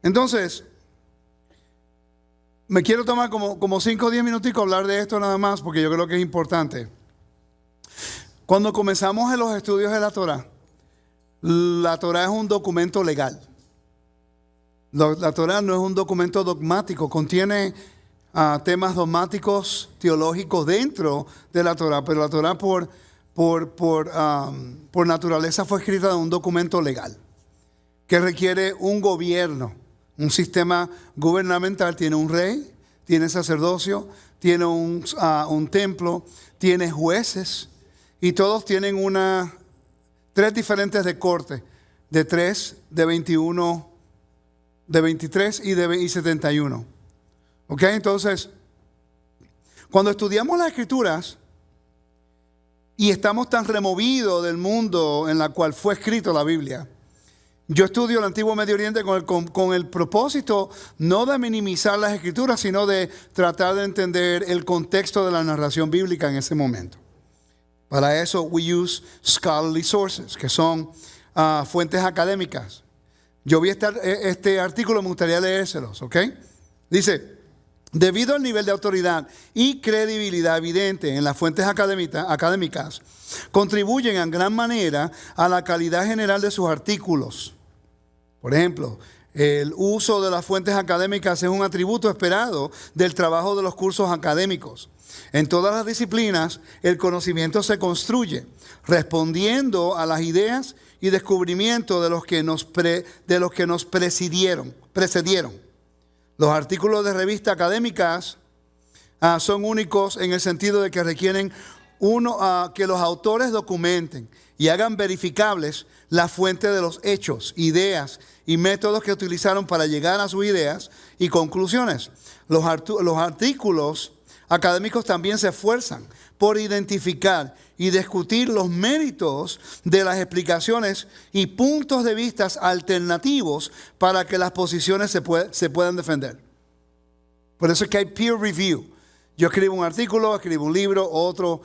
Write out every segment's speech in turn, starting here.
Entonces, me quiero tomar como 5 o 10 minuticos a hablar de esto nada más, porque yo creo que es importante. Cuando comenzamos en los estudios de la Torá es un documento legal. La Torá no es un documento dogmático, contiene temas dogmáticos teológicos dentro de la Torá, pero la Torá por naturaleza fue escrita en un documento legal que requiere un gobierno, un sistema gubernamental. Tiene un rey, tiene sacerdocio, tiene un templo, tiene jueces, y todos tienen 3 diferentes de corte, de 3, de 21, de 23 y 71. ¿Ok? Entonces, cuando estudiamos las Escrituras y estamos tan removidos del mundo en la cual fue escrito la Biblia, yo estudio el Antiguo Medio Oriente con el propósito no de minimizar las Escrituras, sino de tratar de entender el contexto de la narración bíblica en ese momento. Para eso, we use scholarly sources, que son fuentes académicas. Yo vi este artículo, me gustaría leérselos, ¿ok? Dice: debido al nivel de autoridad y credibilidad evidente en las fuentes académicas, contribuyen en gran manera a la calidad general de sus artículos. Por ejemplo, el uso de las fuentes académicas es un atributo esperado del trabajo de los cursos académicos. En todas las disciplinas, el conocimiento se construye respondiendo a las ideas y descubrimientos de los que nos precedieron. Los artículos de revistas académicas son únicos en el sentido de que requieren que los autores documenten y hagan verificables la fuente de los hechos, ideas y métodos que utilizaron para llegar a sus ideas y conclusiones. Los artículos académicos también se esfuerzan por identificar y discutir los méritos de las explicaciones y puntos de vista alternativos para que las posiciones se puedan defender. Por eso es que hay peer review. Yo escribo un artículo, escribo un libro, otro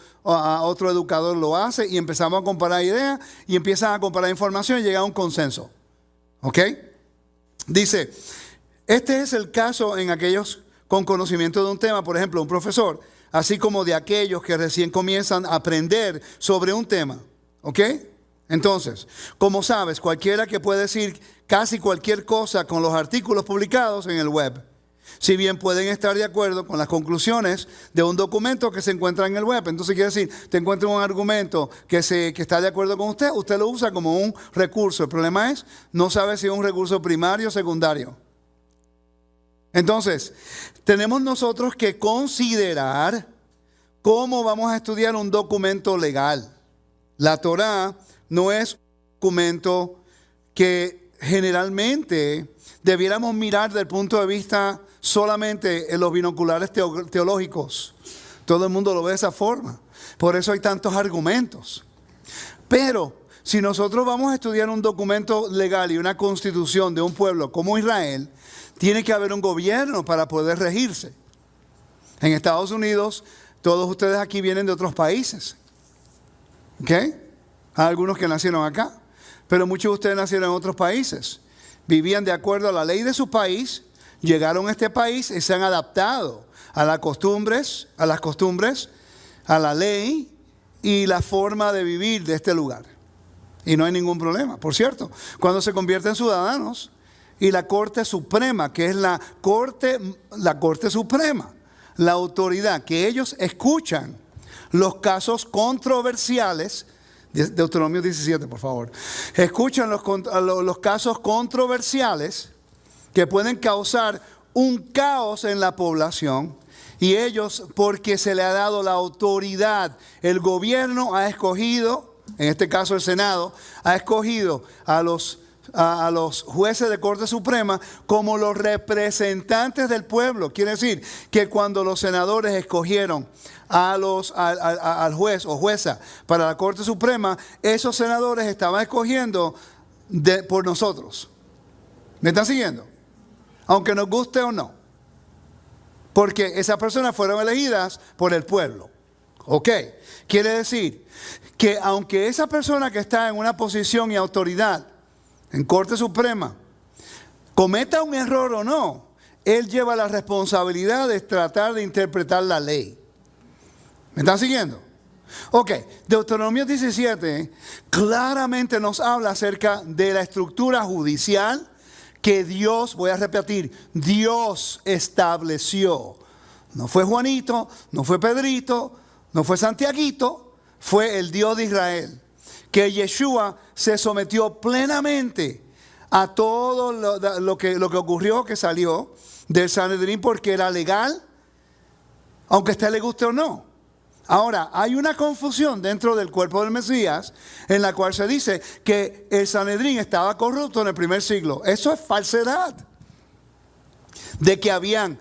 educador lo hace, y empezamos a comparar ideas y empiezan a comparar información y llega a un consenso. ¿Ok? Dice, este es el caso en aquellos con conocimiento de un tema, por ejemplo, un profesor, así como de aquellos que recién comienzan a aprender sobre un tema. ¿Ok? Entonces, como sabes, cualquiera que puede decir casi cualquier cosa con los artículos publicados en el web, si bien pueden estar de acuerdo con las conclusiones de un documento que se encuentra en el web. Entonces quiere decir, te encuentra un argumento que está de acuerdo con usted lo usa como un recurso. El problema es, no sabe si es un recurso primario o secundario. Entonces, tenemos nosotros que considerar cómo vamos a estudiar un documento legal. La Torá no es un documento que generalmente debiéramos mirar desde el punto de vista solamente en los binoculares teológicos. Todo el mundo lo ve de esa forma. Por eso hay tantos argumentos. Pero si nosotros vamos a estudiar un documento legal y una constitución de un pueblo como Israel, tiene que haber un gobierno para poder regirse. En Estados Unidos, todos ustedes aquí vienen de otros países. ¿Ok? Hay algunos que nacieron acá, pero muchos de ustedes nacieron en otros países. Vivían de acuerdo a la ley de su país, llegaron a este país y se han adaptado a las costumbres, a la ley y la forma de vivir de este lugar. Y no hay ningún problema. Por cierto, cuando se convierten en ciudadanos y la Corte Suprema, que es la Corte Suprema, la autoridad que ellos escuchan los casos controversiales, Deuteronomio 17, por favor. Escuchan los casos controversiales que pueden causar un caos en la población, y ellos, porque se le ha dado la autoridad, el gobierno ha escogido, en este caso el Senado, ha escogido a los jueces de Corte Suprema como los representantes del pueblo. Quiere decir que cuando los senadores escogieron al juez o jueza para la Corte Suprema, esos senadores estaban escogiendo por nosotros. ¿Me están siguiendo? Aunque nos guste o no. Porque esas personas fueron elegidas por el pueblo. ¿Ok? Quiere decir que aunque esa persona que está en una posición y autoridad en Corte Suprema cometa un error o no, él lleva la responsabilidad de tratar de interpretar la ley. ¿Me están siguiendo? Ok, Deuteronomio 17 claramente nos habla acerca de la estructura judicial que Dios, voy a repetir, Dios estableció. No fue Juanito, no fue Pedrito, no fue Santiaguito, fue el Dios de Israel. Que Yeshua se sometió plenamente a todo lo que ocurrió, que salió del Sanedrín porque era legal, aunque a usted le guste o no. Ahora, hay una confusión dentro del cuerpo del Mesías en la cual se dice que el Sanedrín estaba corrupto en el primer siglo. Eso es falsedad. De que habían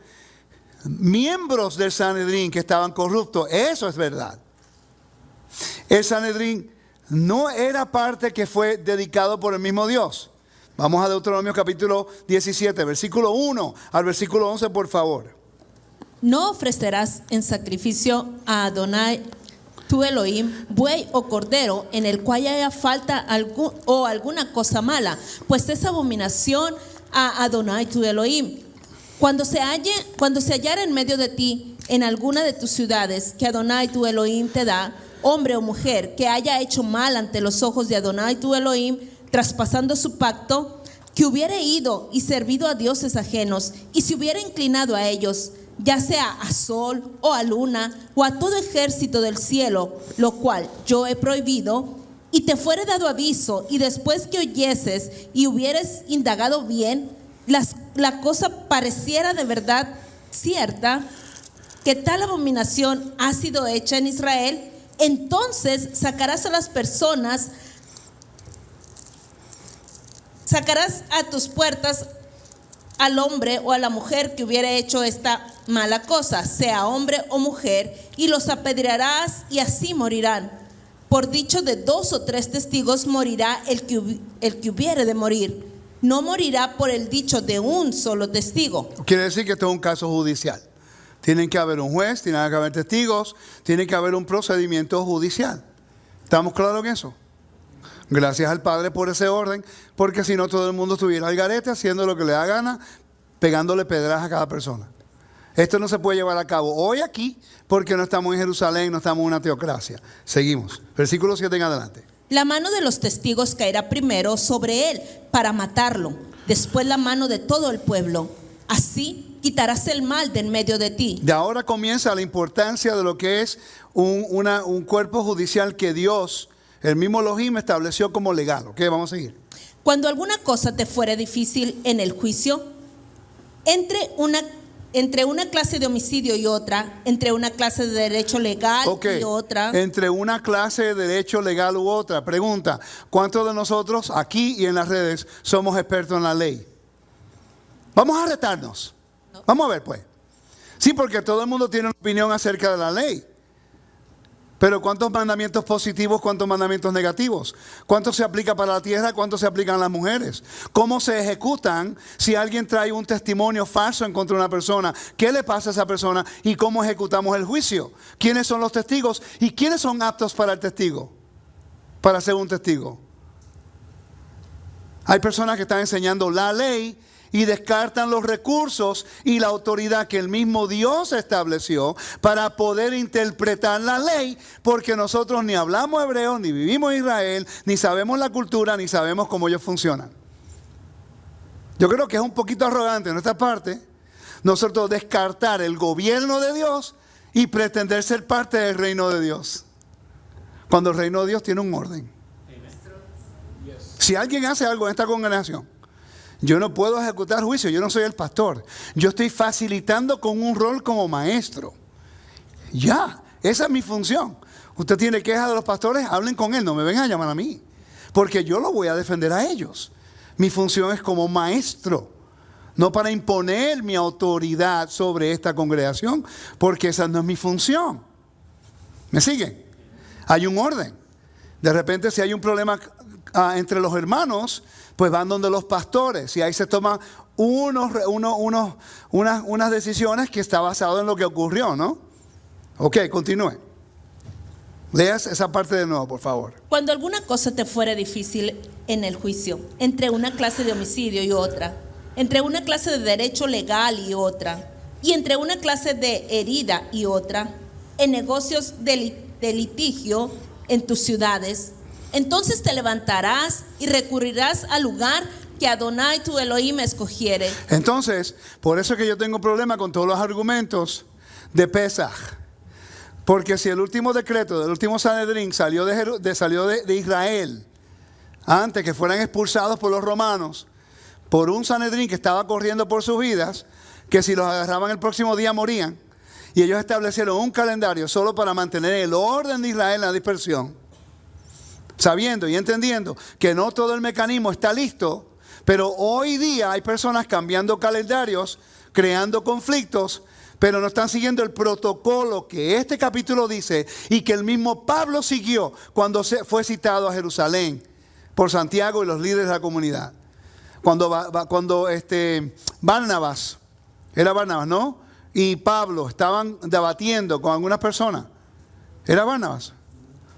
miembros del Sanedrín que estaban corruptos, eso es verdad. El Sanedrín no era parte que fue dedicado por el mismo Dios. Vamos a Deuteronomio capítulo 17, versículo 1 al versículo 11, por favor. No ofrecerás en sacrificio a Adonai tu Elohim buey o cordero en el cual haya falta alguna cosa mala, pues es abominación a Adonai tu Elohim. Cuando se hallara en medio de ti, en alguna de tus ciudades que Adonai tu Elohim te da, hombre o mujer que haya hecho mal ante los ojos de Adonai tu Elohim, traspasando su pacto, que hubiere ido y servido a dioses ajenos, y se hubiera inclinado a ellos, ya sea a sol o a luna o a todo ejército del cielo, lo cual yo he prohibido, y te fuere dado aviso, y después que oyeses y hubieres indagado bien, la cosa pareciera de verdad cierta, que tal abominación ha sido hecha en Israel, entonces sacarás a las personas, sacarás a tus puertas al hombre o a la mujer que hubiera hecho esta mala cosa, sea hombre o mujer, y los apedrearás y así morirán. Por dicho de 2 o 3 testigos morirá el que hubiere de morir. No morirá por el dicho de un solo testigo. Quiere decir que esto es un caso judicial. Tienen que haber un juez, tienen que haber testigos, tiene que haber un procedimiento judicial. ¿Estamos claros en eso? Gracias al Padre por ese orden, porque si no todo el mundo estuviera al garete haciendo lo que le da gana, pegándole pedras a cada persona. Esto no se puede llevar a cabo hoy aquí, porque no estamos en Jerusalén, no estamos en una teocracia. Seguimos, versículo 7 en adelante. La mano de los testigos caerá primero sobre él para matarlo, después la mano de todo el pueblo. Así quitarás el mal de en medio de ti. De ahora comienza la importancia de lo que es un cuerpo judicial que Dios, el mismo Elohim, estableció como legal. Ok, vamos a seguir. Cuando alguna cosa te fuere difícil en el juicio, entre una clase de homicidio y otra, entre una clase de derecho legal y otra. Entre una clase de derecho legal u otra. Pregunta, ¿cuántos de nosotros aquí y en las redes somos expertos en la ley? Vamos a retarnos. No. Vamos a ver pues. Sí, porque todo el mundo tiene una opinión acerca de la ley. Pero ¿cuántos mandamientos positivos, cuántos mandamientos negativos? ¿Cuánto se aplica para la tierra, cuánto se aplican a las mujeres? ¿Cómo se ejecutan si alguien trae un testimonio falso en contra de una persona? ¿Qué le pasa a esa persona? ¿Y cómo ejecutamos el juicio? ¿Quiénes son los testigos? ¿Y quiénes son aptos para el testigo? Para ser un testigo. Hay personas que están enseñando la ley y descartan los recursos y la autoridad que el mismo Dios estableció para poder interpretar la ley, porque nosotros ni hablamos hebreo, ni vivimos en Israel, ni sabemos la cultura, ni sabemos cómo ellos funcionan. Yo creo que es un poquito arrogante en nuestra parte nosotros descartar el gobierno de Dios y pretender ser parte del reino de Dios, cuando el reino de Dios tiene un orden. Si alguien hace algo en esta congregación, yo no puedo ejecutar juicio, yo no soy el pastor. Yo estoy facilitando con un rol como maestro. Ya, esa es mi función. Usted tiene quejas de los pastores, hablen con él, no me vengan a llamar a mí. Porque yo lo voy a defender a ellos. Mi función es como maestro, no para imponer mi autoridad sobre esta congregación, porque esa no es mi función. ¿Me siguen? Hay un orden. De repente si hay un problema entre los hermanos, pues van donde los pastores y ahí se toman unas decisiones que está basado en lo que ocurrió, ¿no? Ok, continúe. Leas esa parte de nuevo, por favor. Cuando alguna cosa te fuere difícil en el juicio, entre una clase de homicidio y otra, entre una clase de derecho legal y otra, y entre una clase de herida y otra, en negocios de litigio en tus ciudades, entonces te levantarás y recurrirás al lugar que Adonai tu Elohim escogiere. Entonces, por eso es que yo tengo problema con todos los argumentos de Pesaj. Porque si el último decreto del último Sanedrín salió de Israel, antes que fueran expulsados por los romanos, por un Sanedrín que estaba corriendo por sus vidas, que si los agarraban el próximo día morían, y ellos establecieron un calendario solo para mantener el orden de Israel en la dispersión, sabiendo y entendiendo que no todo el mecanismo está listo, pero hoy día hay personas cambiando calendarios, creando conflictos, pero no están siguiendo el protocolo que este capítulo dice y que el mismo Pablo siguió cuando fue citado a Jerusalén por Santiago y los líderes de la comunidad. Cuando Barnabas, era Barnabas, ¿no? Y Pablo estaban debatiendo con algunas personas. ¿Era Barnabas?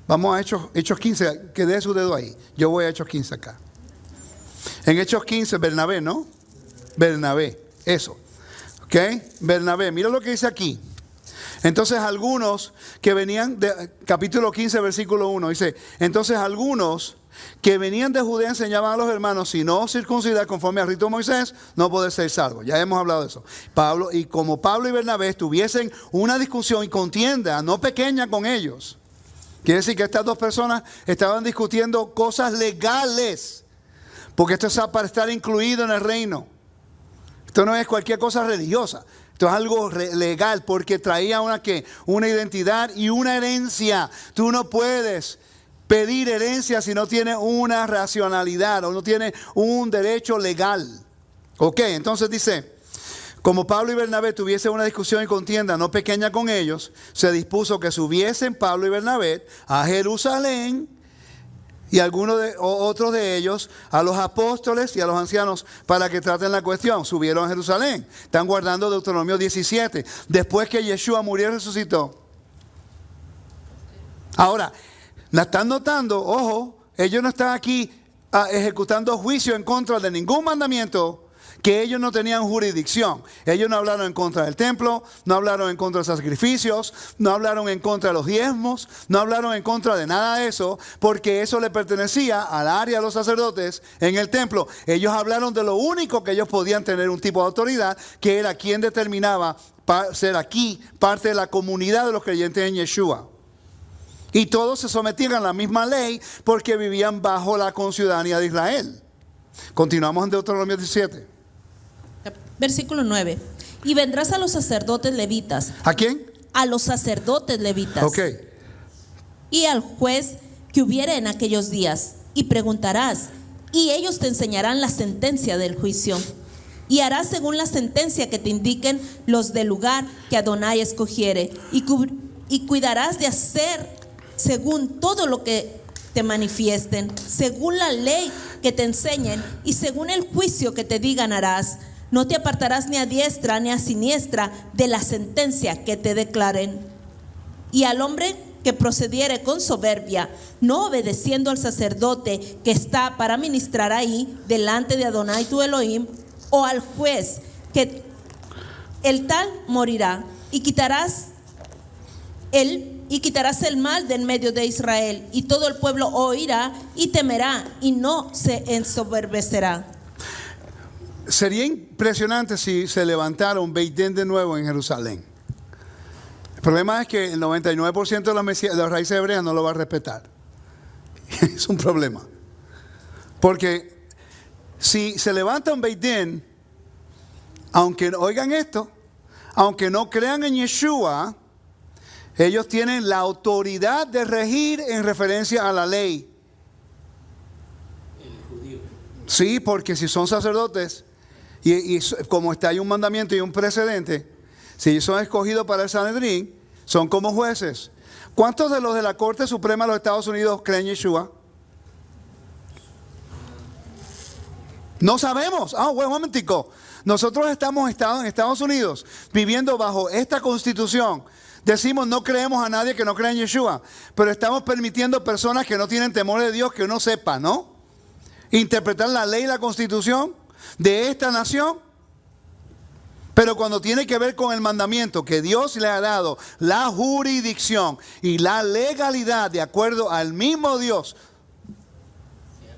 Vamos a Hechos 15, que dé su dedo ahí. Yo voy a Hechos 15 acá. En Hechos 15, Bernabé, ¿no? Bernabé, eso. ¿Ok? Bernabé, mira lo que dice aquí. Entonces algunos que venían de capítulo 15, versículo 1, dice, entonces algunos que venían de Judea enseñaban a los hermanos, si no circuncidar conforme al rito de Moisés, no puede ser salvo. Ya hemos hablado de eso. Como Pablo y Bernabé tuviesen una discusión y contienda no pequeña con ellos. Quiere decir que estas dos personas estaban discutiendo cosas legales, porque esto es para estar incluido en el reino. Esto no es cualquier cosa religiosa. Esto es algo legal, porque traía una identidad y una herencia. Tú no puedes pedir herencia si no tiene una racionalidad o no tiene un derecho legal. Ok, entonces dice, como Pablo y Bernabé tuviesen una discusión y contienda no pequeña con ellos, se dispuso que subiesen Pablo y Bernabé a Jerusalén y otros de ellos a los apóstoles y a los ancianos para que traten la cuestión. Subieron a Jerusalén. Están guardando Deuteronomio 17. Después que Yeshua murió y resucitó. Ahora, la están notando, ojo, ellos no están aquí ejecutando juicio en contra de ningún mandamiento que ellos no tenían jurisdicción. Ellos no hablaron en contra del templo, no hablaron en contra de sacrificios, no hablaron en contra de los diezmos, no hablaron en contra de nada de eso, porque eso le pertenecía al área de los sacerdotes en el templo. Ellos hablaron de lo único que ellos podían tener un tipo de autoridad, que era quien determinaba ser aquí parte de la comunidad de los creyentes en Yeshua. Y todos se sometían a la misma ley porque vivían bajo la conciudadanía de Israel. Continuamos en Deuteronomio 17. Versículo 9. Y vendrás a los sacerdotes levitas. ¿A quién? A los sacerdotes levitas. Ok. Y al juez que hubiere en aquellos días. Y preguntarás. Y ellos te enseñarán la sentencia del juicio. Y harás según la sentencia que te indiquen los del lugar que Adonai escogiere. Y cuidarás de hacer según todo lo que te manifiesten, según la ley que te enseñen y según el juicio que te digan harás. No te apartarás ni a diestra ni a siniestra de la sentencia que te declaren. Y al hombre que procediere con soberbia, no obedeciendo al sacerdote que está para ministrar ahí delante de Adonai tu Elohim, o al juez, que el tal morirá, y quitarás el mal del medio de Israel, y todo el pueblo oirá y temerá y no se ensoberbecerá. Sería impresionante si se levantara un Beit Din de nuevo en Jerusalén. El problema es que el 99% de las raíces hebreas no lo va a respetar. Es un problema. Porque si se levanta un Beit Din, aunque oigan esto, aunque no crean en Yeshua, ellos tienen la autoridad de regir en referencia a la ley. El judío. Sí, porque si son sacerdotes y como está ahí un mandamiento y un precedente, si ellos son escogidos para el Sanedrín, son como jueces. ¿Cuántos de los de la Corte Suprema de los Estados Unidos creen en Yeshua? No sabemos. Bueno, un momentico. Nosotros estamos en Estados Unidos viviendo bajo esta constitución. Decimos no creemos a nadie que no crea en Yeshua, pero estamos permitiendo personas que no tienen temor de Dios que uno sepa, ¿no? Interpretar la ley y la constitución. de esta nación. Pero cuando tiene que ver con el mandamiento que Dios le ha dado, la jurisdicción y la legalidad de acuerdo al mismo Dios,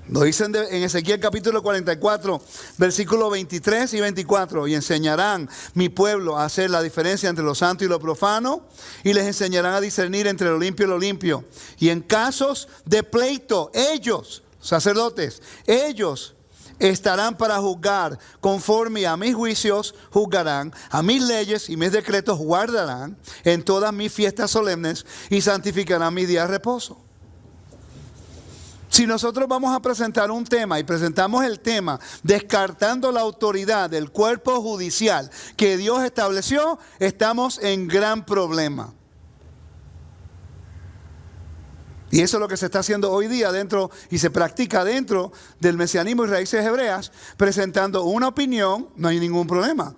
lo dicen en Ezequiel capítulo 44, versículos 23 y 24. Y enseñarán mi pueblo a hacer la diferencia entre lo santo y lo profano. Y les enseñarán a discernir entre lo limpio y lo limpio. Y en casos de pleito, ellos, sacerdotes, ellos estarán para juzgar conforme a mis juicios juzgarán, a mis leyes y mis decretos guardarán en todas mis fiestas solemnes y santificarán mis días de reposo. Si nosotros vamos a presentar un tema y presentamos el tema descartando la autoridad del cuerpo judicial que Dios estableció, estamos en gran problema. Y eso es lo que se está haciendo hoy día dentro y se practica dentro del mesianismo y raíces hebreas, presentando una opinión, no hay ningún problema.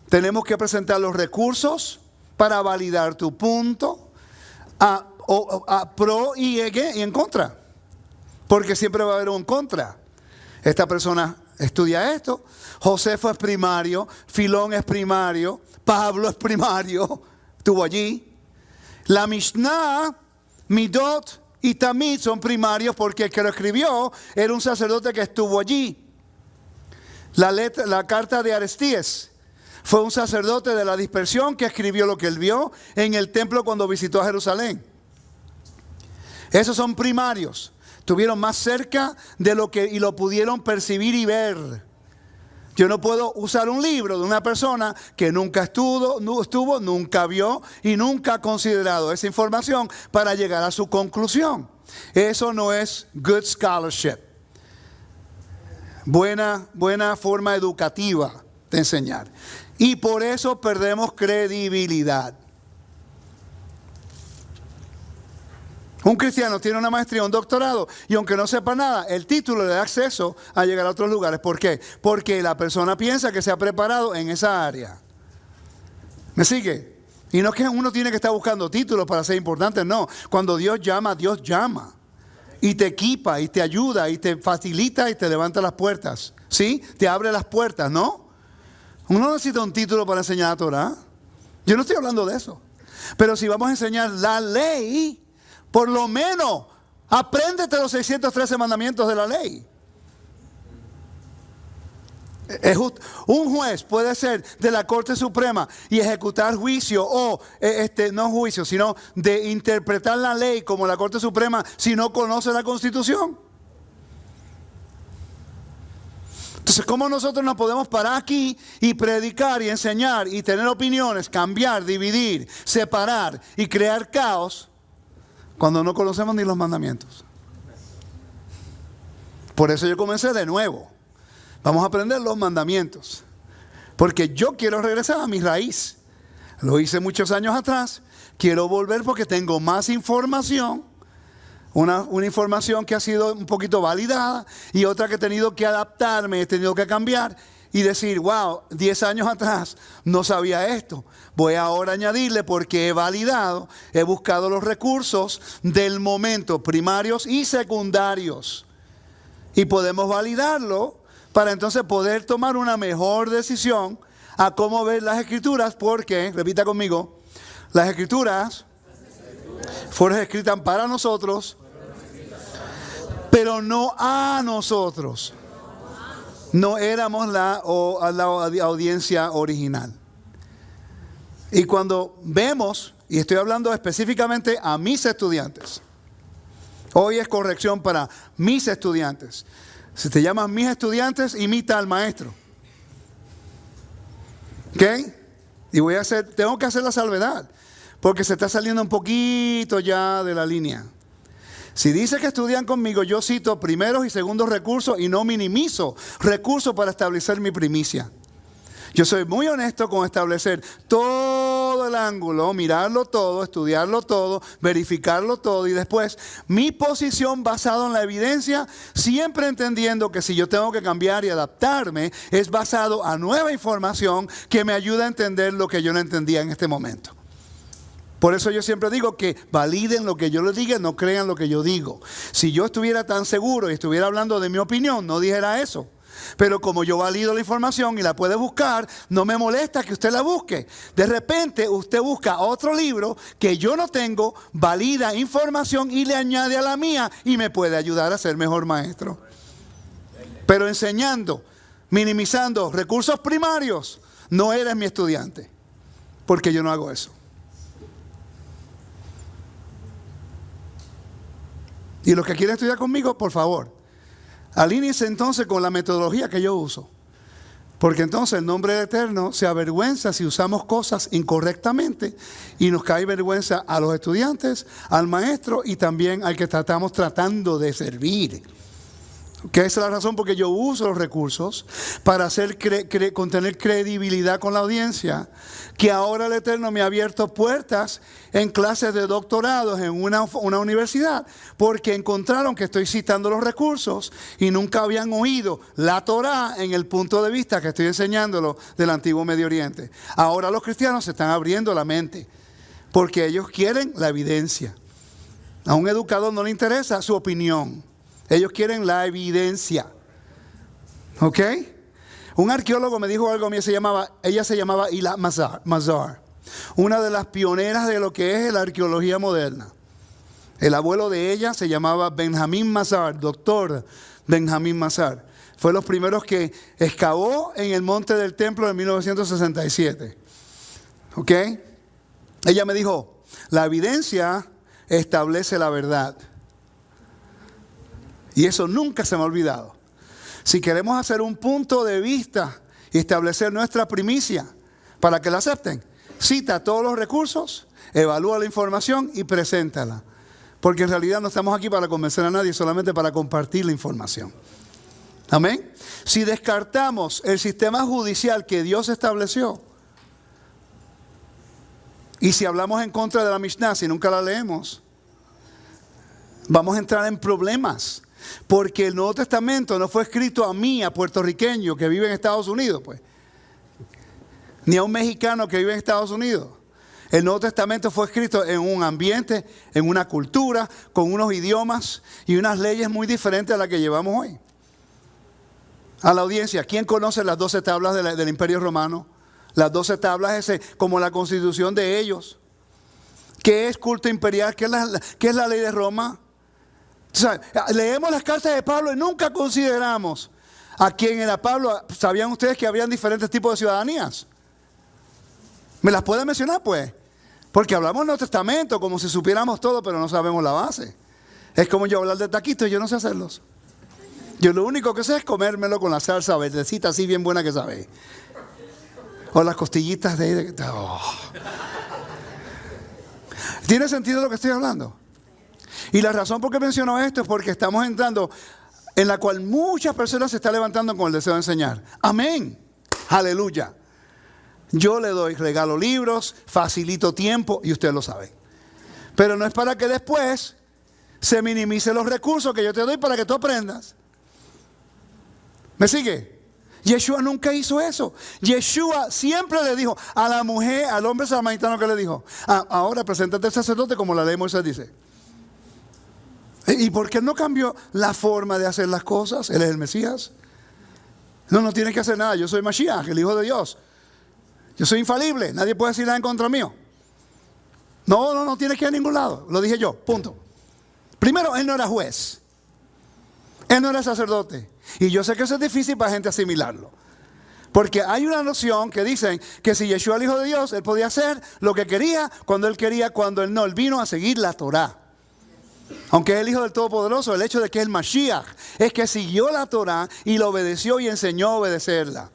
Tenemos que presentar los recursos para validar tu punto, a pro y en contra. Porque siempre va a haber un contra. Esta persona estudia esto. Josefo es primario. Filón es primario. Pablo es primario. Estuvo allí. La Mishnah, Midot y Tamid son primarios porque el que lo escribió era un sacerdote que estuvo allí. La carta de Aristías fue un sacerdote de la dispersión que escribió lo que él vio en el templo cuando visitó a Jerusalén. Esos son primarios. Estuvieron más cerca de lo que y lo pudieron percibir y ver. Yo no puedo usar un libro de una persona que nunca estuvo, nunca vio y nunca ha considerado esa información para llegar a su conclusión. Eso no es good scholarship. Buena forma educativa de enseñar. Y por eso perdemos credibilidad. Un cristiano tiene una maestría, un doctorado, y aunque no sepa nada, el título le da acceso a llegar a otros lugares. ¿Por qué? Porque la persona piensa que se ha preparado en esa área. ¿Me sigue? Y no es que uno tiene que estar buscando títulos para ser importante, no. Cuando Dios llama. Y te equipa, y te ayuda, y te facilita, y te levanta las puertas. ¿Sí? Te abre las puertas, ¿no? Uno no necesita un título para enseñar la Torah. Yo no estoy hablando de eso. Pero si vamos a enseñar la ley, por lo menos, apréndete los 613 mandamientos de la ley. Un juez puede ser de la Corte Suprema y ejecutar juicio o, no juicio, sino de interpretar la ley como la Corte Suprema si no conoce la Constitución. Entonces, ¿cómo nosotros nos podemos parar aquí y predicar y enseñar y tener opiniones, cambiar, dividir, separar y crear caos cuando no conocemos ni los mandamientos? Por eso yo comencé de nuevo. Vamos a aprender los mandamientos. Porque yo quiero regresar a mi raíz. Lo hice muchos años atrás. Quiero volver porque tengo más información. Una información que ha sido un poquito validada y otra que he tenido que adaptarme, he tenido que cambiar. Y decir, wow, 10 años atrás no sabía esto. Voy ahora a añadirle porque he validado, he buscado los recursos del momento, primarios y secundarios. Y podemos validarlo para entonces poder tomar una mejor decisión a cómo ver las Escrituras. Porque, repita conmigo, las Escrituras fueron escritas para nosotros, pero no a nosotros. No éramos la audiencia original. Y cuando vemos, y estoy hablando específicamente a mis estudiantes, hoy es corrección para mis estudiantes. Si te llaman mis estudiantes, imita al maestro. ¿Ok? Y tengo que hacer la salvedad, porque se está saliendo un poquito ya de la línea. Si dice que estudian conmigo, yo cito primeros y segundos recursos y no minimizo recursos para establecer mi primicia. Yo soy muy honesto con establecer todo el ángulo, mirarlo todo, estudiarlo todo, verificarlo todo y después mi posición basada en la evidencia, siempre entendiendo que si yo tengo que cambiar y adaptarme, es basado a nueva información que me ayuda a entender lo que yo no entendía en este momento. Por eso yo siempre digo que validen lo que yo les diga, no crean lo que yo digo. Si yo estuviera tan seguro y estuviera hablando de mi opinión, no dijera eso. Pero como yo valido la información y la puede buscar, no me molesta que usted la busque. De repente usted busca otro libro que yo no tengo, valida información y le añade a la mía y me puede ayudar a ser mejor maestro. Pero enseñando, minimizando recursos primarios, no eres mi estudiante, porque yo no hago eso. Y los que quieren estudiar conmigo, por favor, alíñense entonces con la metodología que yo uso. Porque entonces el nombre del Eterno se avergüenza si usamos cosas incorrectamente y nos cae vergüenza a los estudiantes, al maestro y también al que estamos tratando de servir. Que esa es la razón por que yo uso los recursos para hacer contener credibilidad con la audiencia, que ahora el Eterno me ha abierto puertas en clases de doctorados en una universidad, porque encontraron que estoy citando los recursos y nunca habían oído la Torá en el punto de vista que estoy enseñándolo del antiguo Medio Oriente. Ahora los cristianos se están abriendo la mente, porque ellos quieren la evidencia. A un educador no le interesa su opinión. Ellos quieren la evidencia. ¿Ok? Un arqueólogo me dijo algo a mí, ella se llamaba Ilah Mazar, una de las pioneras de lo que es la arqueología moderna. El abuelo de ella se llamaba Benjamín Mazar, doctor Benjamín Mazar. Fue los primeros que excavó en el monte del templo en 1967. ¿Ok? Ella me dijo, la evidencia establece la verdad. Y eso nunca se me ha olvidado. Si queremos hacer un punto de vista y establecer nuestra primicia para que la acepten, cita todos los recursos, evalúa la información y preséntala. Porque en realidad no estamos aquí para convencer a nadie, solamente para compartir la información. Amén. Si descartamos el sistema judicial que Dios estableció, y si hablamos en contra de la Mishnah, si nunca la leemos, vamos a entrar en problemas. Porque el Nuevo Testamento no fue escrito a mí, a puertorriqueño que vive en Estados Unidos, pues, ni a un mexicano que vive en Estados Unidos. El Nuevo Testamento fue escrito en un ambiente, en una cultura, con unos idiomas y unas leyes muy diferentes a las que llevamos hoy. A la audiencia, ¿quién conoce las 12 tablas del Imperio Romano? Las 12 tablas es como la constitución de ellos. ¿Qué es culto imperial? ¿Qué es la ley de Roma? O sea, leemos las cartas de Pablo y nunca consideramos a quién era Pablo. ¿Sabían ustedes que habían diferentes tipos de ciudadanías? ¿Me las pueden mencionar, pues? Porque hablamos del Nuevo Testamento como si supiéramos todo, pero no sabemos la base. Es como yo hablar de taquitos y yo no sé hacerlos. Yo lo único que sé es comérmelo con la salsa verdecita así bien buena que sabe. O las costillitas de... Oh. ¿Tiene sentido lo que estoy hablando? Y la razón por qué menciono esto es porque estamos entrando en la cual muchas personas se están levantando con el deseo de enseñar. Amén. Aleluya. Yo le doy, regalo libros, facilito tiempo y usted lo sabe. Pero no es para que después se minimicen los recursos que yo te doy para que tú aprendas. ¿Me sigue? Yeshua nunca hizo eso. Yeshua siempre le dijo a la mujer, al hombre samaritano que le dijo, ahora preséntate al sacerdote como la ley de Moisés dice. ¿Y por qué no cambió la forma de hacer las cosas? Él es el Mesías. No tiene que hacer nada. Yo soy Mashiach, el Hijo de Dios. Yo soy infalible. Nadie puede decir nada en contra mío. No tiene que ir a ningún lado. Lo dije yo, punto. Primero, él no era juez. Él no era sacerdote. Y yo sé que eso es difícil para gente asimilarlo. Porque hay una noción que dicen que si Yeshua, el Hijo de Dios, él podía hacer lo que quería, cuando él no. Él vino a seguir la Torá. Aunque es el Hijo del Todopoderoso, el hecho de que es el Mashiach es que siguió la Torá y lo obedeció y enseñó a obedecerla.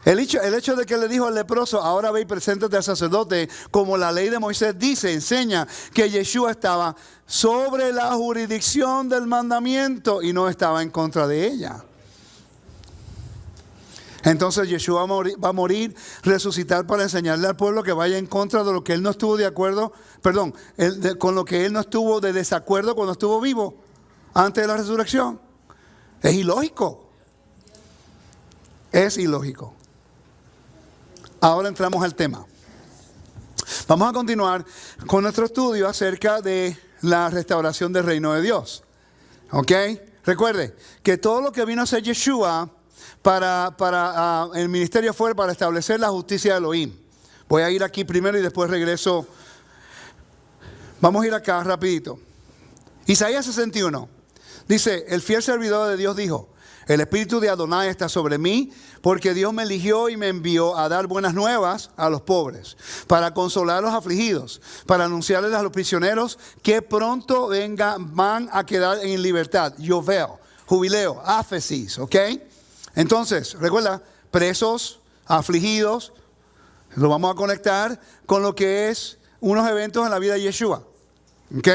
El hecho de que le dijo al leproso, ahora ve y preséntate al sacerdote, como la ley de Moisés dice, enseña que Yeshua estaba sobre la jurisdicción del mandamiento y no estaba en contra de ella. Entonces Yeshua va a morir, resucitar para enseñarle al pueblo que vaya en contra de lo que él no estuvo de acuerdo, con lo que él no estuvo de desacuerdo cuando estuvo vivo, antes de la resurrección. Es ilógico. Es ilógico. Ahora entramos al tema. Vamos a continuar con nuestro estudio acerca de la restauración del reino de Dios. ¿Ok? recuerde que todo lo que vino a hacer Yeshua para el ministerio fue para establecer la justicia de Elohim. Voy a ir aquí primero y después regreso. Vamos a ir acá rapidito. Isaías 61. Dice, el fiel servidor de Dios dijo, el espíritu de Adonai está sobre mí, porque Dios me eligió y me envió a dar buenas nuevas a los pobres, para consolar a los afligidos, para anunciarles a los prisioneros que pronto van a quedar en libertad. Yo veo, jubileo, áfesis, ¿ok? Entonces, recuerda, presos, afligidos, lo vamos a conectar con lo que es unos eventos en la vida de Yeshua, ¿ok?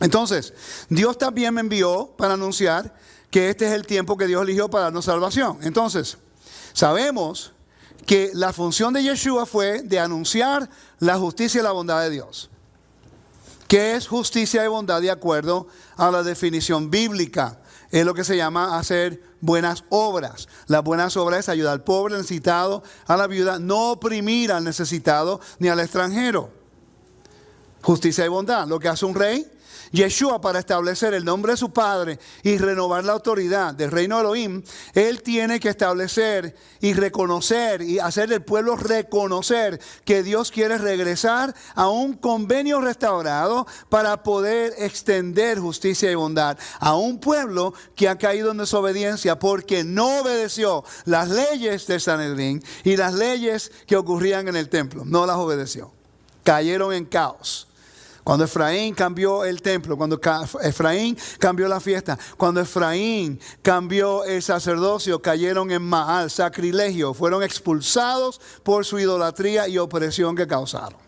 Entonces, Dios también me envió para anunciar que este es el tiempo que Dios eligió para darnos salvación. Entonces, sabemos que la función de Yeshua fue de anunciar la justicia y la bondad de Dios. ¿Qué es justicia y bondad de acuerdo a la definición bíblica? Es lo que se llama hacer buenas obras. Las buenas obras es ayudar al pobre, al necesitado, a la viuda, no oprimir al necesitado ni al extranjero. Justicia y bondad, lo que hace un rey. Yeshua, para establecer el nombre de su Padre y renovar la autoridad del reino de Elohim, Él tiene que establecer y reconocer y hacer el pueblo reconocer que Dios quiere regresar a un convenio restaurado para poder extender justicia y bondad a un pueblo que ha caído en desobediencia porque no obedeció las leyes del Sanedrín y las leyes que ocurrían en el templo. No las obedeció. Cayeron en caos. Cuando Efraín cambió el templo, cuando Efraín cambió la fiesta, cuando Efraín cambió el sacerdocio, cayeron en Maal, sacrilegio, fueron expulsados por su idolatría y opresión que causaron.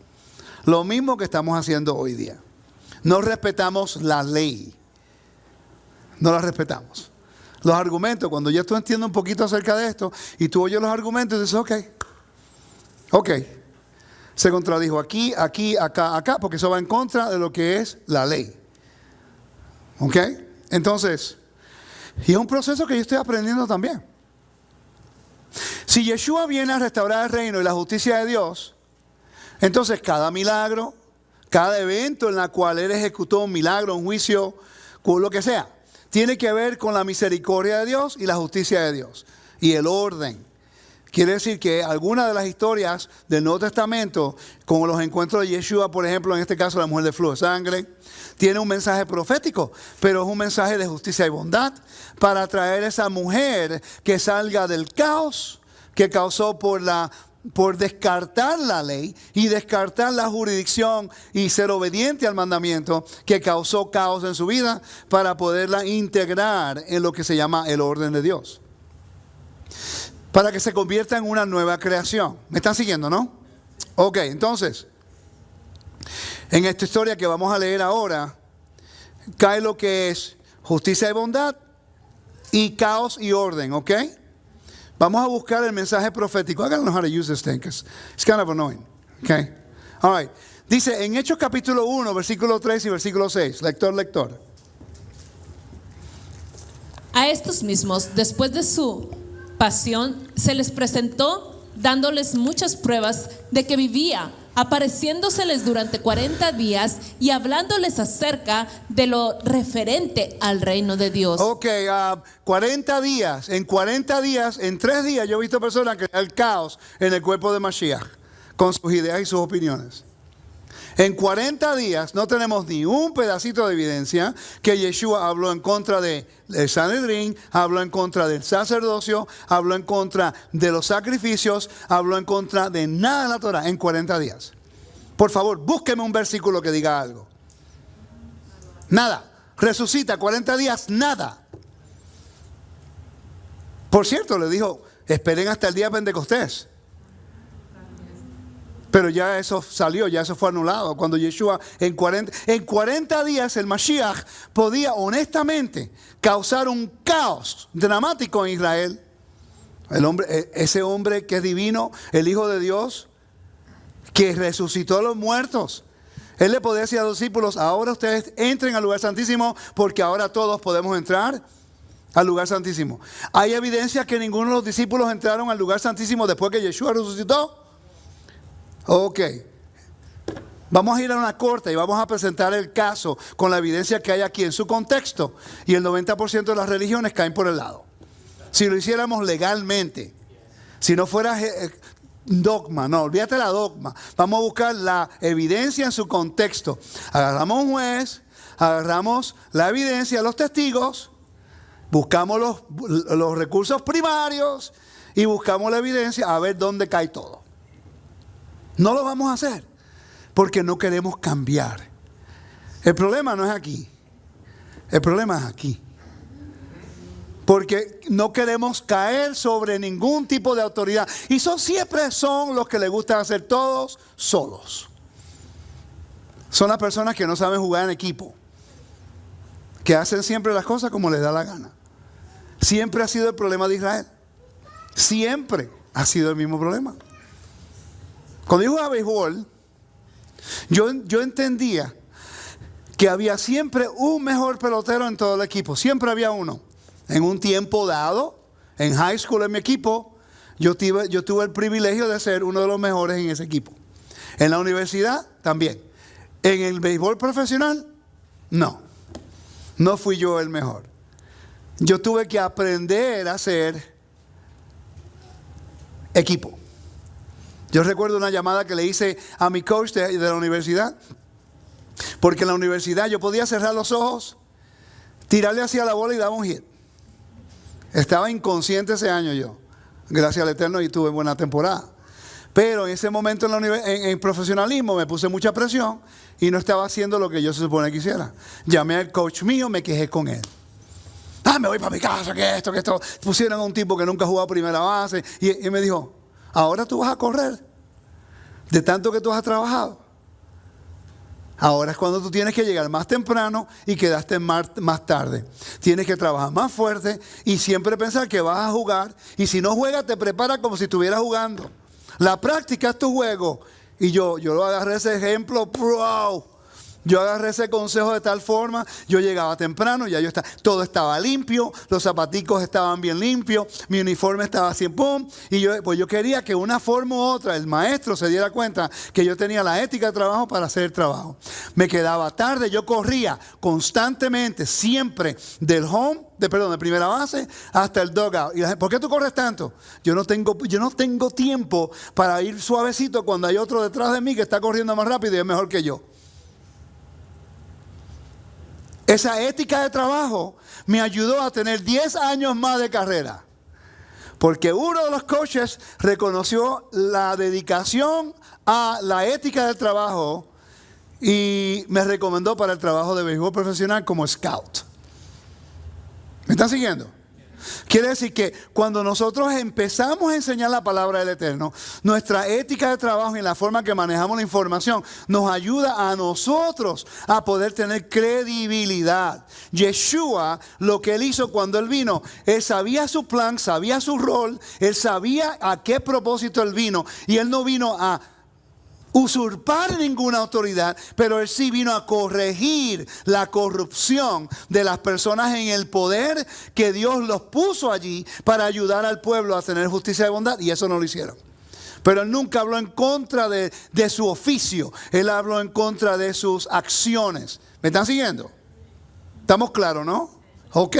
Lo mismo que estamos haciendo hoy día. No respetamos la ley. No la respetamos. Los argumentos, cuando ya tú entiendes un poquito acerca de esto y tú oyes los argumentos y dices, ok. Se contradijo aquí, acá, porque eso va en contra de lo que es la ley. ¿Ok? Entonces, y es un proceso que yo estoy aprendiendo también. Si Yeshua viene a restaurar el reino y la justicia de Dios, entonces cada milagro, cada evento en el cual Él ejecutó un milagro, un juicio, con lo que sea, tiene que ver con la misericordia de Dios y la justicia de Dios. Y el orden. Quiere decir que algunas de las historias del Nuevo Testamento, como los encuentros de Yeshua, por ejemplo, en este caso la mujer de flujo de sangre, tiene un mensaje profético, pero es un mensaje de justicia y bondad para traer a esa mujer que salga del caos que causó por descartar la ley y descartar la jurisdicción y ser obediente al mandamiento que causó caos en su vida para poderla integrar en lo que se llama el orden de Dios. Para que se convierta en una nueva creación. ¿Me están siguiendo, no? Ok, entonces, en esta historia que vamos a leer ahora, cae lo que es justicia y bondad y caos y orden, ¿ok? Vamos a buscar el mensaje profético. I don't know how to use this thing, because it's kind of annoying, okay? All right. Dice, en Hechos capítulo 1, versículo 3 y versículo 6, lector. A estos mismos, después de su pasión, se les presentó dándoles muchas pruebas de que vivía, apareciéndoseles durante 40 días y hablándoles acerca de lo referente al reino de Dios. Ok, 40 días, en 3 días yo he visto personas que el caos en el cuerpo de Mashiach, con sus ideas y sus opiniones. En 40 días no tenemos ni un pedacito de evidencia que Yeshua habló en contra del Sanedrín, habló en contra del sacerdocio, habló en contra de los sacrificios, habló en contra de nada de la Torah en 40 días. Por favor, búsqueme un versículo que diga algo. Nada. Resucita, 40 días, nada. Por cierto, le dijo, esperen hasta el día de Pentecostés. Pero ya eso salió, ya eso fue anulado. Cuando Yeshua en 40 días el Mashiach podía honestamente causar un caos dramático en Israel. Ese hombre que es divino, el Hijo de Dios, que resucitó a los muertos. Él le podía decir a los discípulos, ahora ustedes entren al lugar santísimo porque ahora todos podemos entrar al lugar santísimo. ¿Hay evidencia que ninguno de los discípulos entraron al lugar santísimo después que Yeshua resucitó? Ok. Vamos a ir a una corte y vamos a presentar el caso con la evidencia que hay aquí en su contexto. Y el 90% de las religiones caen por el lado. Si lo hiciéramos legalmente, si no fuera dogma, no, olvídate la dogma. Vamos a buscar la evidencia en su contexto. Agarramos un juez, agarramos la evidencia, los testigos, buscamos los recursos primarios y buscamos la evidencia a ver dónde cae todo. No lo vamos a hacer porque no queremos cambiar. El problema no es aquí. El problema es aquí. Porque no queremos caer sobre ningún tipo de autoridad. Y siempre son los que les gusta hacer todos solos. Son las personas que no saben jugar en equipo. Que hacen siempre las cosas como les da la gana. Siempre ha sido el problema de Israel. Siempre ha sido el mismo problema. Cuando yo jugaba béisbol, yo entendía que había siempre un mejor pelotero en todo el equipo. Siempre había uno. En un tiempo dado, en high school en mi equipo, yo tuve el privilegio de ser uno de los mejores en ese equipo. En la universidad también. En el béisbol profesional, no fui yo el mejor. Yo tuve que aprender a ser equipo. Yo recuerdo una llamada que le hice a mi coach de la universidad, porque en la universidad yo podía cerrar los ojos, tirarle hacia la bola y daba un hit. Estaba inconsciente ese año yo, gracias al Eterno, y tuve buena temporada. Pero en ese momento en profesionalismo me puse mucha presión y no estaba haciendo lo que yo se supone que hiciera. Llamé al coach mío, me quejé con él. Me voy para mi casa, que esto. Pusieron a un tipo que nunca jugaba primera base y me dijo, ahora tú vas a correr de tanto que tú has trabajado. Ahora es cuando tú tienes que llegar más temprano y quedaste más tarde. Tienes que trabajar más fuerte y siempre pensar que vas a jugar. Y si no juegas, te preparas como si estuvieras jugando. La práctica es tu juego. Y yo lo agarré ese ejemplo. ¡Wow! Yo agarré ese consejo de tal forma, yo llegaba temprano, todo estaba limpio, los zapaticos estaban bien limpios, mi uniforme estaba así, ¡pum! Y yo quería que una forma u otra, el maestro se diera cuenta que yo tenía la ética de trabajo para hacer el trabajo. Me quedaba tarde, yo corría constantemente, siempre de primera base hasta el dugout. Y ¿por qué tú corres tanto? Yo no tengo tiempo para ir suavecito cuando hay otro detrás de mí que está corriendo más rápido y es mejor que yo. Esa ética de trabajo me ayudó a tener 10 años más de carrera. Porque uno de los coaches reconoció la dedicación a la ética del trabajo y me recomendó para el trabajo de béisbol profesional como scout. ¿Me están siguiendo? Quiere decir que cuando nosotros empezamos a enseñar la palabra del Eterno, nuestra ética de trabajo y la forma que manejamos la información nos ayuda a nosotros a poder tener credibilidad. Yeshua, lo que él hizo cuando él vino, él sabía su plan, sabía su rol, él sabía a qué propósito él vino y él no vino a usurpar ninguna autoridad, pero él sí vino a corregir la corrupción de las personas en el poder que Dios los puso allí para ayudar al pueblo a tener justicia y bondad, y eso no lo hicieron. Pero él nunca habló en contra de su oficio, él habló en contra de sus acciones. ¿Me están siguiendo? ¿Estamos claros, no? Ok.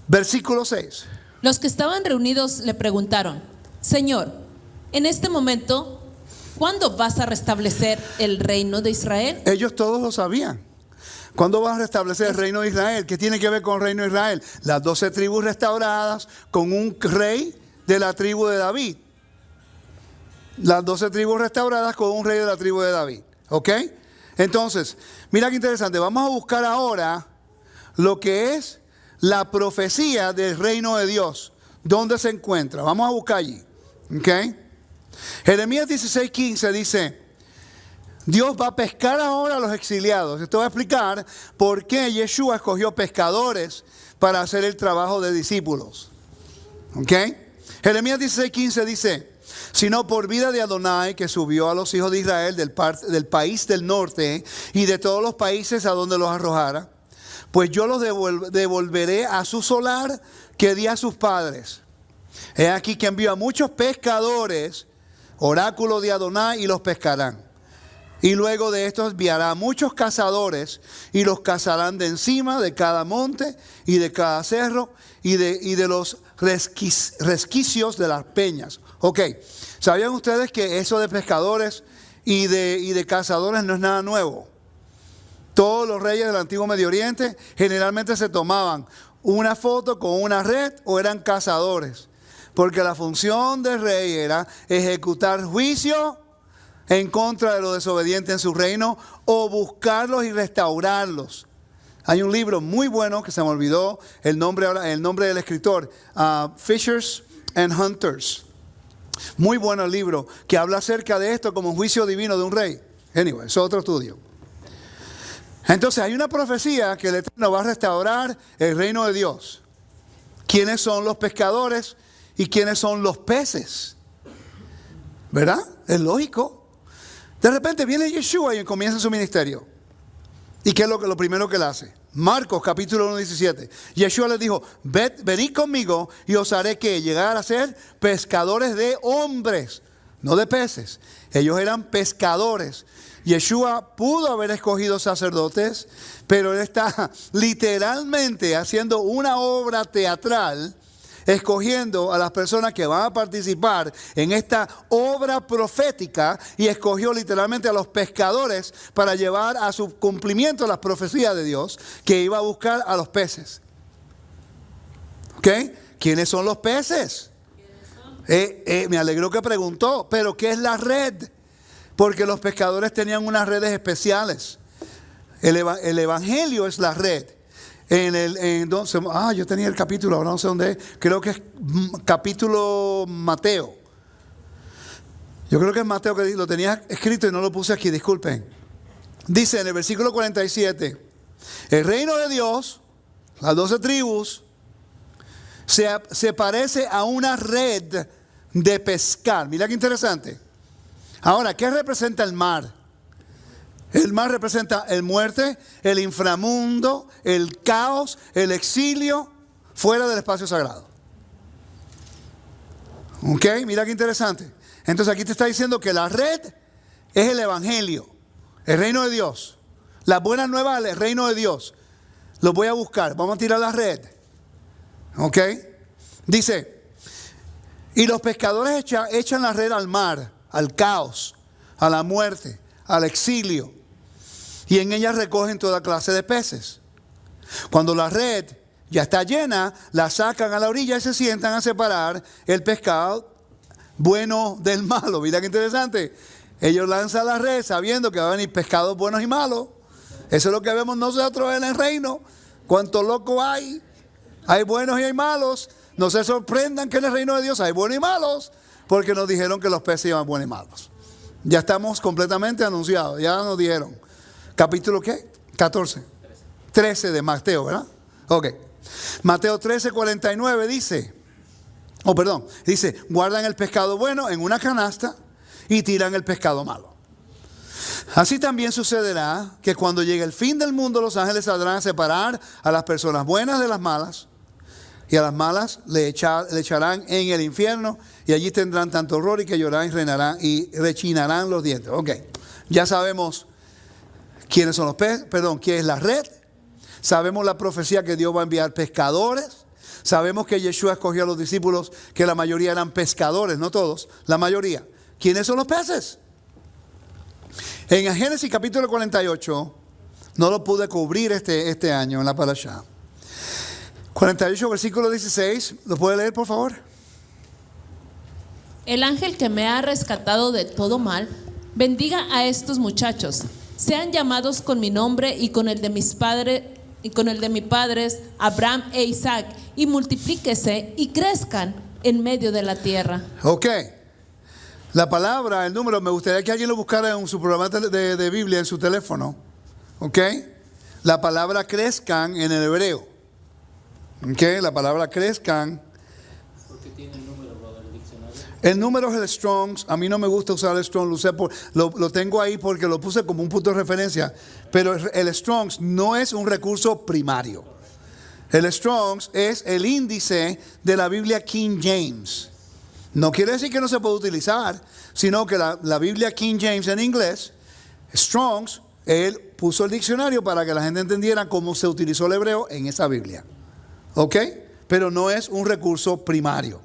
Versículo 6. Los que estaban reunidos le preguntaron, Señor, en este momento, ¿cuándo vas a restablecer el reino de Israel? Ellos todos lo sabían. ¿Cuándo vas a restablecer el reino de Israel? ¿Qué tiene que ver con el reino de Israel? Las 12 tribus restauradas con un rey de la tribu de David. Las 12 tribus restauradas con un rey de la tribu de David. ¿Ok? Entonces, mira qué interesante. Vamos a buscar ahora lo que es la profecía del reino de Dios. ¿Dónde se encuentra? Vamos a buscar allí. ¿Ok? Jeremías 16:15 dice, Dios va a pescar ahora a los exiliados. Esto va a explicar por qué Yeshua escogió pescadores para hacer el trabajo de discípulos. ¿Ok? Jeremías 16:15 dice, sino por vida de Adonai, que subió a los hijos de Israel del país del norte y de todos los países a donde los arrojara, pues yo los devolveré a su solar que di a sus padres. He aquí que envío a muchos pescadores, oráculo de Adonai, y los pescarán. Y luego de esto enviará muchos cazadores y los cazarán de encima de cada monte y de cada cerro y de los resquicios de las peñas. Ok, ¿sabían ustedes que eso de pescadores y de cazadores no es nada nuevo? Todos los reyes del antiguo Medio Oriente generalmente se tomaban una foto con una red o eran cazadores. Porque la función del rey era ejecutar juicio en contra de los desobedientes en su reino o buscarlos y restaurarlos. Hay un libro muy bueno que se me olvidó el nombre del escritor, Fishers and Hunters. Muy bueno el libro que habla acerca de esto como un juicio divino de un rey. Anyway, es otro estudio. Entonces hay una profecía que el Eterno va a restaurar el reino de Dios. ¿Quiénes son los pescadores y quiénes son los peces? ¿Verdad? Es lógico. De repente viene Yeshua y comienza su ministerio. ¿Y qué es lo primero que él hace? Marcos capítulo 1:17. Yeshua les dijo, venid conmigo y os haré que llegar a ser pescadores de hombres, no de peces. Ellos eran pescadores. Yeshua pudo haber escogido sacerdotes, pero él está literalmente haciendo una obra teatral, escogiendo a las personas que van a participar en esta obra profética, y escogió literalmente a los pescadores para llevar a su cumplimiento las profecías de Dios, que iba a buscar a los peces. ¿Ok? ¿Quiénes son los peces? Me alegró que preguntó, pero ¿qué es la red? Porque los pescadores tenían unas redes especiales. El evangelio es la red. Yo tenía el capítulo, ahora no sé dónde es, creo que es capítulo Mateo. Yo creo que es Mateo, que lo tenía escrito y no lo puse aquí, disculpen. Dice en el versículo 47, el reino de Dios, las 12 tribus, se parece a una red de pescar. Mira qué interesante. Ahora, ¿qué representa el mar? El mar representa el muerte, el inframundo, el caos, el exilio, fuera del espacio sagrado. Ok, mira qué interesante. Entonces aquí te está diciendo que la red es el evangelio, el reino de Dios. Las buenas nuevas del reino de Dios. Los voy a buscar, vamos a tirar la red. Ok, dice, y los pescadores echan la red al mar, al caos, a la muerte, al exilio. Y en ella recogen toda clase de peces. Cuando la red ya está llena, la sacan a la orilla y se sientan a separar el pescado bueno del malo. Mira qué interesante. Ellos lanzan la red sabiendo que van a venir pescados buenos y malos. Eso es lo que vemos nosotros en el reino. Cuánto loco hay. Hay buenos y hay malos. No se sorprendan que en el reino de Dios hay buenos y malos, porque nos dijeron que los peces iban buenos y malos. Ya estamos completamente anunciados. Ya nos dijeron. ¿Capítulo qué? 14. 13 de Mateo, ¿verdad? Ok. Mateo 13:49 dice, dice, guardan el pescado bueno en una canasta y tiran el pescado malo. Así también sucederá que cuando llegue el fin del mundo, los ángeles saldrán a separar a las personas buenas de las malas, y a las malas le echarán en el infierno, y allí tendrán tanto horror y que llorarán y rechinarán los dientes. Ok, ya sabemos quiénes son los peces, quién es la red. Sabemos la profecía que Dios va a enviar pescadores. Sabemos que Yeshua escogió a los discípulos, que la mayoría eran pescadores, no todos, la mayoría. ¿Quiénes son los peces? En Génesis capítulo 48, no lo pude cubrir este año en la parashá. 48 versículo 16, ¿lo puede leer por favor? El ángel que me ha rescatado de todo mal, bendiga a estos muchachos. Sean llamados con mi nombre y con el de mis padres Abraham e Isaac, y multiplíquese y crezcan en medio de la tierra. Ok. La palabra, el número, me gustaría que alguien lo buscara en su programa de Biblia en su teléfono. Ok. La palabra crezcan en el hebreo. Ok. La palabra crezcan. ¿Por qué tiene el número, brother, el diccionario? El número es el Strong's. A mí no me gusta usar el Strong's. Lo tengo ahí porque lo puse como un punto de referencia. Pero el Strong's no es un recurso primario. El Strong's es el índice de la Biblia King James. No quiere decir que no se puede utilizar, sino que la Biblia King James en inglés Strong's, él puso el diccionario para que la gente entendiera cómo se utilizó el hebreo en esa Biblia. ¿Ok? Pero no es un recurso primario.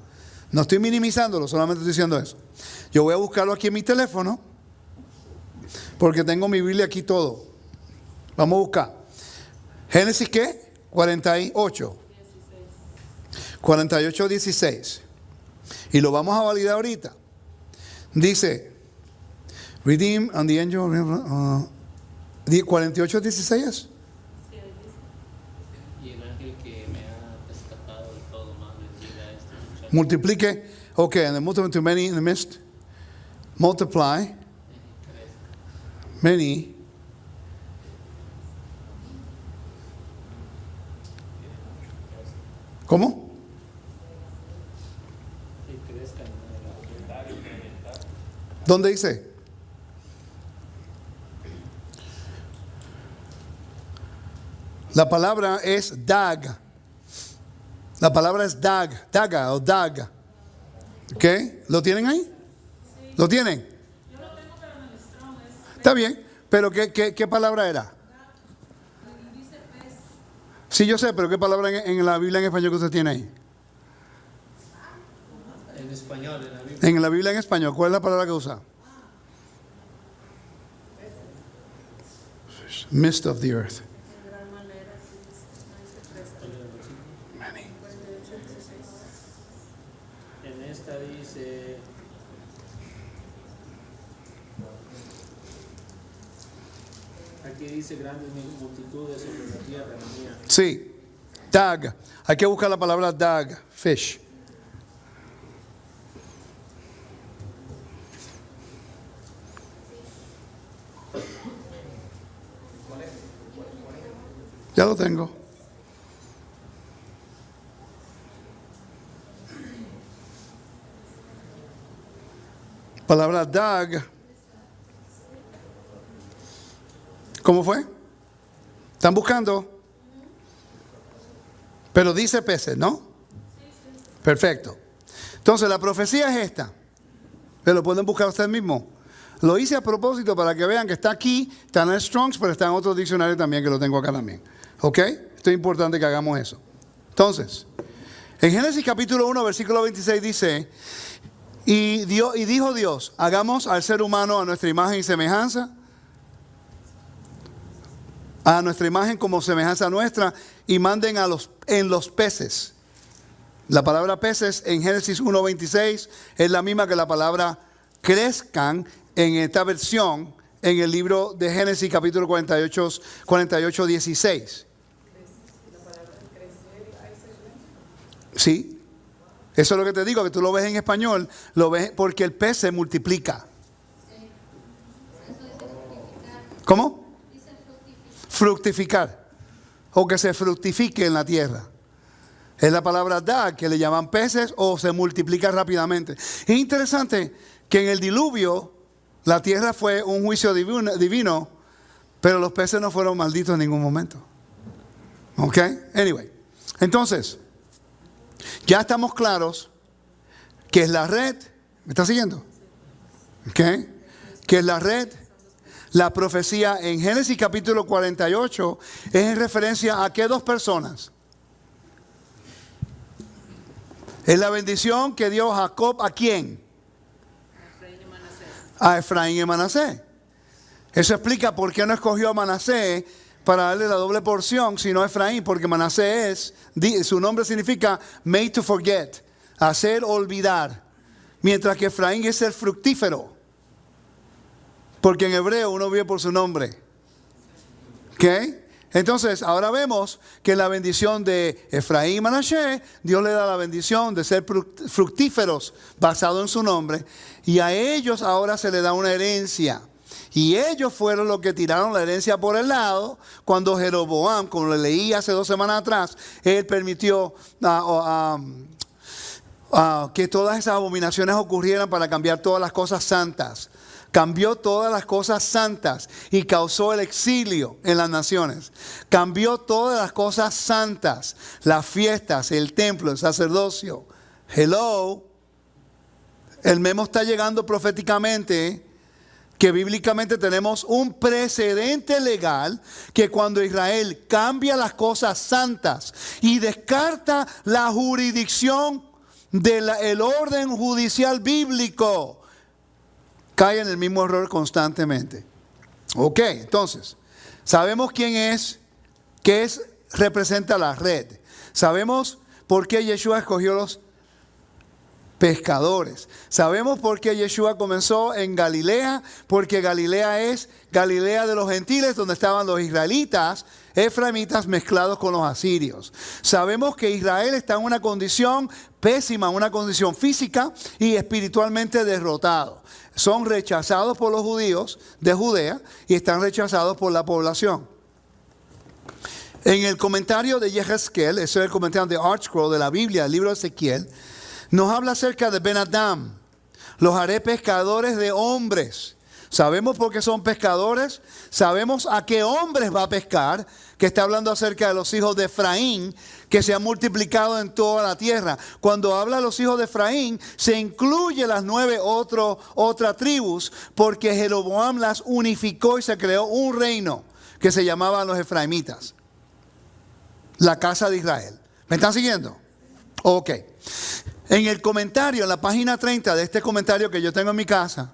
No estoy minimizándolo, solamente estoy diciendo eso. Yo voy a buscarlo aquí en mi teléfono, porque tengo mi Biblia aquí todo. Vamos a buscar. Génesis, ¿qué? 48. 48, 16. Y lo vamos a validar ahorita. Dice, redeem and the angel, 48, 16. Y el ángel que me ha rescatado de todo mal, bendiga a este muchacho. Multiplique. Okay, and then multiply to many in the midst. Multiply. Many. ¿Cómo? Y crezcan en la ¿Dónde dice? La palabra es dag. La palabra es dag, daga o dag. ¿Ok? ¿Lo tienen ahí? ¿Lo tienen? Yo lo tengo, pero en el Strong es Está bien, pero ¿qué palabra era? dice pez. Sí, yo sé, pero ¿qué palabra en la Biblia en español que usted tiene ahí? En español, en la Biblia. En la Biblia en español, ¿cuál es la palabra que usa? Mist of the earth. Many. En esta dice, aquí dice grandes multitudes sobre la tierra mía. Sí, dag. Hay que buscar la palabra dag, fish. Ya lo tengo. Palabra dag. ¿Cómo fue? ¿Están buscando? Pero dice peces, ¿no? Perfecto. Entonces la profecía es esta. ¿Pero lo pueden buscar ustedes mismos? Lo hice a propósito para que vean que está aquí, está en el Strong's, pero está en otro diccionario también, que lo tengo acá también. ¿Ok? Esto es importante que hagamos eso. Entonces, en Génesis capítulo 1, versículo 26 dice, y dijo Dios, hagamos al ser humano a nuestra imagen y semejanza, a nuestra imagen como semejanza nuestra, y manden en los peces. La palabra peces en Génesis 1:26 es la misma que la palabra crezcan en esta versión en el libro de Génesis capítulo 48, 16. Sí, eso es lo que te digo, que tú lo ves en español, lo ves porque el pez se multiplica. ¿Cómo? Fructificar, o que se fructifique en la tierra. Es la palabra dag, que le llaman peces, o se multiplica rápidamente. Es interesante que en el diluvio la tierra fue un juicio divino, pero los peces no fueron malditos en ningún momento. ¿Ok? Anyway, entonces, ya estamos claros que es la red. ¿Me está siguiendo? ¿Ok? Que es la red. La profecía en Génesis capítulo 48 es en referencia a ¿qué dos personas? Es la bendición que dio Jacob ¿a quién? A Efraín y Manasés. Eso explica por qué no escogió a Manasés para darle la doble porción, sino a Efraín, porque Manasés su nombre significa made to forget, hacer olvidar, mientras que Efraín es el fructífero, porque en hebreo uno vive por su nombre. ¿Ok? Entonces, ahora vemos que la bendición de Efraín y Manasés, Dios le da la bendición de ser fructíferos basado en su nombre, y a ellos ahora se le da una herencia. Y ellos fueron los que tiraron la herencia por el lado cuando Jeroboam, como le leí hace 2 semanas atrás, él permitió que todas esas abominaciones ocurrieran para cambiar todas las cosas santas. Cambió todas las cosas santas y causó el exilio en las naciones. Cambió todas las cosas santas, las fiestas, el templo, el sacerdocio. Hello. El memo está llegando proféticamente que bíblicamente tenemos un precedente legal que cuando Israel cambia las cosas santas y descarta la jurisdicción del orden judicial bíblico, cae en el mismo error constantemente. Ok, entonces, sabemos quién es, representa la red. Sabemos por qué Yeshua escogió los pescadores. Sabemos por qué Yeshua comenzó en Galilea, porque Galilea es Galilea de los gentiles, donde estaban los israelitas, efraimitas mezclados con los asirios. Sabemos que Israel está en una condición pésima, una condición física y espiritualmente derrotado. Son rechazados por los judíos de Judea y están rechazados por la población. En el comentario de Yehezkel, ese es el comentario de ArtScroll de la Biblia, el libro de Ezequiel, nos habla acerca de Ben Adam. Los haré pescadores de hombres. Sabemos por qué son pescadores. Sabemos a qué hombres va a pescar. Que está hablando acerca de los hijos de Efraín, que se han multiplicado en toda la tierra. Cuando habla de los hijos de Efraín, se incluye las 9 otras tribus, porque Jeroboam las unificó y se creó un reino que se llamaba los efraimitas. La casa de Israel. ¿Me están siguiendo? Ok. En el comentario, en la página 30 de este comentario que yo tengo en mi casa,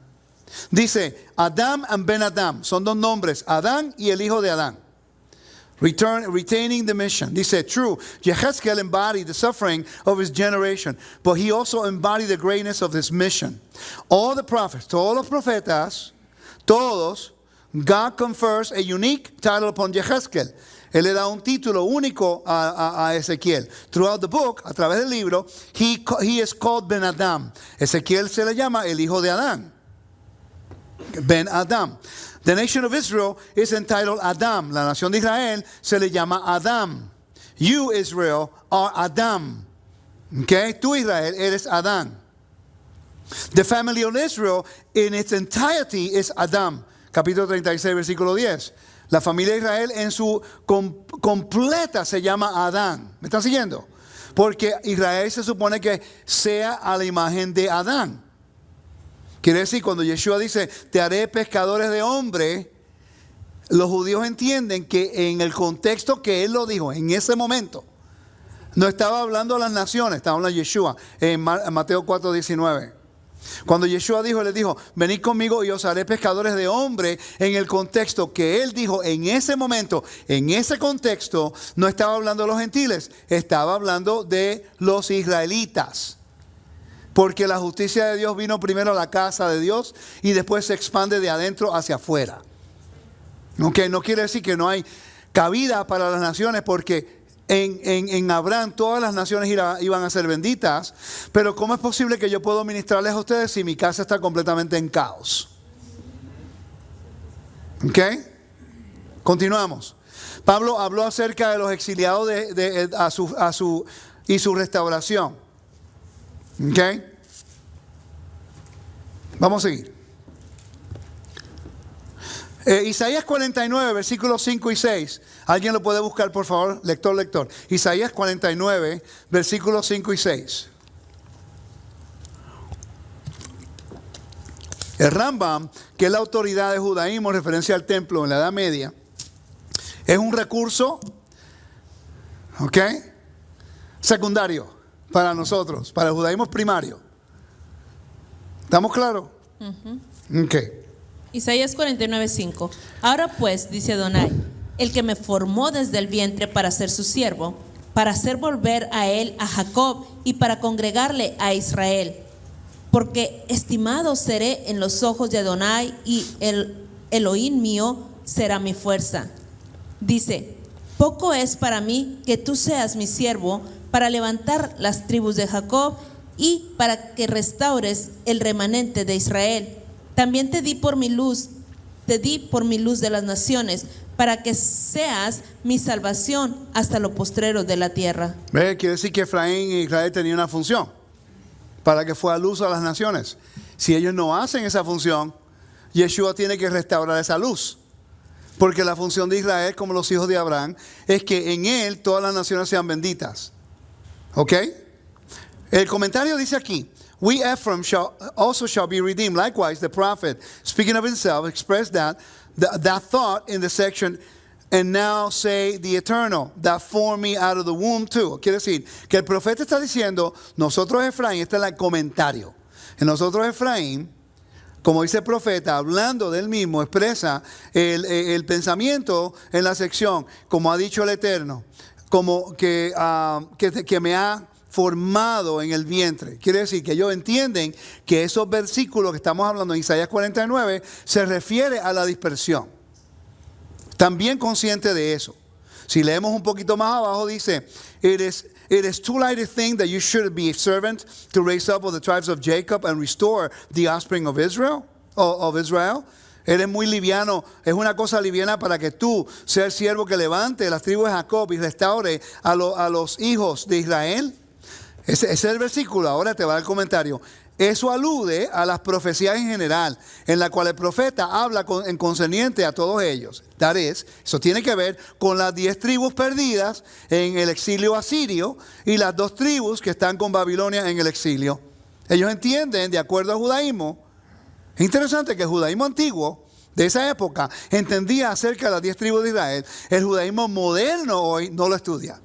dice Adam and Ben Adam. Son 2 nombres, Adán y el hijo de Adán. Retaining the mission. Dice, true, Yehezkel embodied the suffering of his generation, but he also embodied the greatness of his mission. All the prophets, todos los profetas, todos, God confers a unique title upon Yehezkel. Él le da un título único a Ezequiel. Throughout the book, a través del libro, he is called Ben Adam. Ezequiel se le llama el hijo de Adán. Ben Adam. The nation of Israel is entitled Adam. La nación de Israel se le llama Adam. You, Israel, are Adam. Okay? Tú, Israel, eres Adán. The family of Israel in its entirety is Adam. Capítulo 36, versículo 10. La familia de Israel en su completa se llama Adán. ¿Me están siguiendo? Porque Israel se supone que sea a la imagen de Adán. Quiere decir, cuando Yeshua dice, te haré pescadores de hombres, los judíos entienden que en el contexto que él lo dijo, en ese momento, no estaba hablando a las naciones, estaba hablando a Yeshua, en Mateo 4:19. Cuando Yeshua dijo, les dijo, venid conmigo y os haré pescadores de hombres, en el contexto que él dijo, en ese momento, en ese contexto, no estaba hablando de los gentiles, estaba hablando de los israelitas. Porque la justicia de Dios vino primero a la casa de Dios y después se expande de adentro hacia afuera. Okay, no quiere decir que no hay cabida para las naciones, porque en Abraham todas las naciones iban a ser benditas. Pero ¿cómo es posible que yo puedo ministrarles a ustedes si mi casa está completamente en caos? Ok, continuamos. Pablo habló acerca de los exiliados y su restauración. Ok, vamos a seguir. Isaías 49, versículos 5 y 6. ¿Alguien lo puede buscar, por favor? Lector. Isaías 49, versículos 5 y 6. El Rambam, que es la autoridad de judaísmo en referencia al templo en la Edad Media, es un recurso, ¿ok?, secundario para nosotros, para el judaísmo primario. ¿Estamos claros? Ok. Isaías 49:5. Ahora pues, dice Adonai, el que me formó desde el vientre para ser su siervo, para hacer volver a él a Jacob y para congregarle a Israel. Porque estimado seré en los ojos de Adonai y el Elohim mío será mi fuerza. Dice, poco es para mí que tú seas mi siervo para levantar las tribus de Jacob y para que restaures el remanente de Israel. También te di por mi luz de las naciones, para que seas mi salvación hasta lo postrero de la tierra. Quiere decir que Efraín y Israel tenían una función, para que fuera luz a las naciones. Si ellos no hacen esa función, Yeshua tiene que restaurar esa luz. Porque la función de Israel, como los hijos de Abraham, es que en él todas las naciones sean benditas. ¿Ok? El comentario dice aquí, we Ephraim also shall be redeemed. Likewise, the prophet, speaking of himself, expressed that thought in the section, and now say the Eternal, that formed me out of the womb too. Quiere decir que el profeta está diciendo, nosotros Efraín, este es el comentario. En nosotros Efraín, como dice el profeta, hablando del mismo, expresa el pensamiento en la sección, como ha dicho el Eterno, como que me ha formado en el vientre. Quiere decir que ellos entienden que esos versículos que estamos hablando en Isaías 49 se refiere a la dispersión. También consciente de eso. Si leemos un poquito más abajo dice, It is too light a thing that you should be a servant to raise up all the tribes of Jacob and restore the offspring of Israel. Eres muy liviano, es una cosa liviana para que tú seas el siervo que levante las tribus de Jacob y restaure a los hijos de Israel. Ese es el versículo. Ahora te va el comentario. Eso alude a las profecías en general, en la cual el profeta habla en concerniente a todos ellos. Eso tiene que ver con las 10 tribus perdidas en el exilio asirio y las 2 tribus que están con Babilonia en el exilio. Ellos entienden, de acuerdo al judaísmo, es interesante que el judaísmo antiguo de esa época entendía acerca de las 10 tribus de Israel. El judaísmo moderno hoy no lo estudia.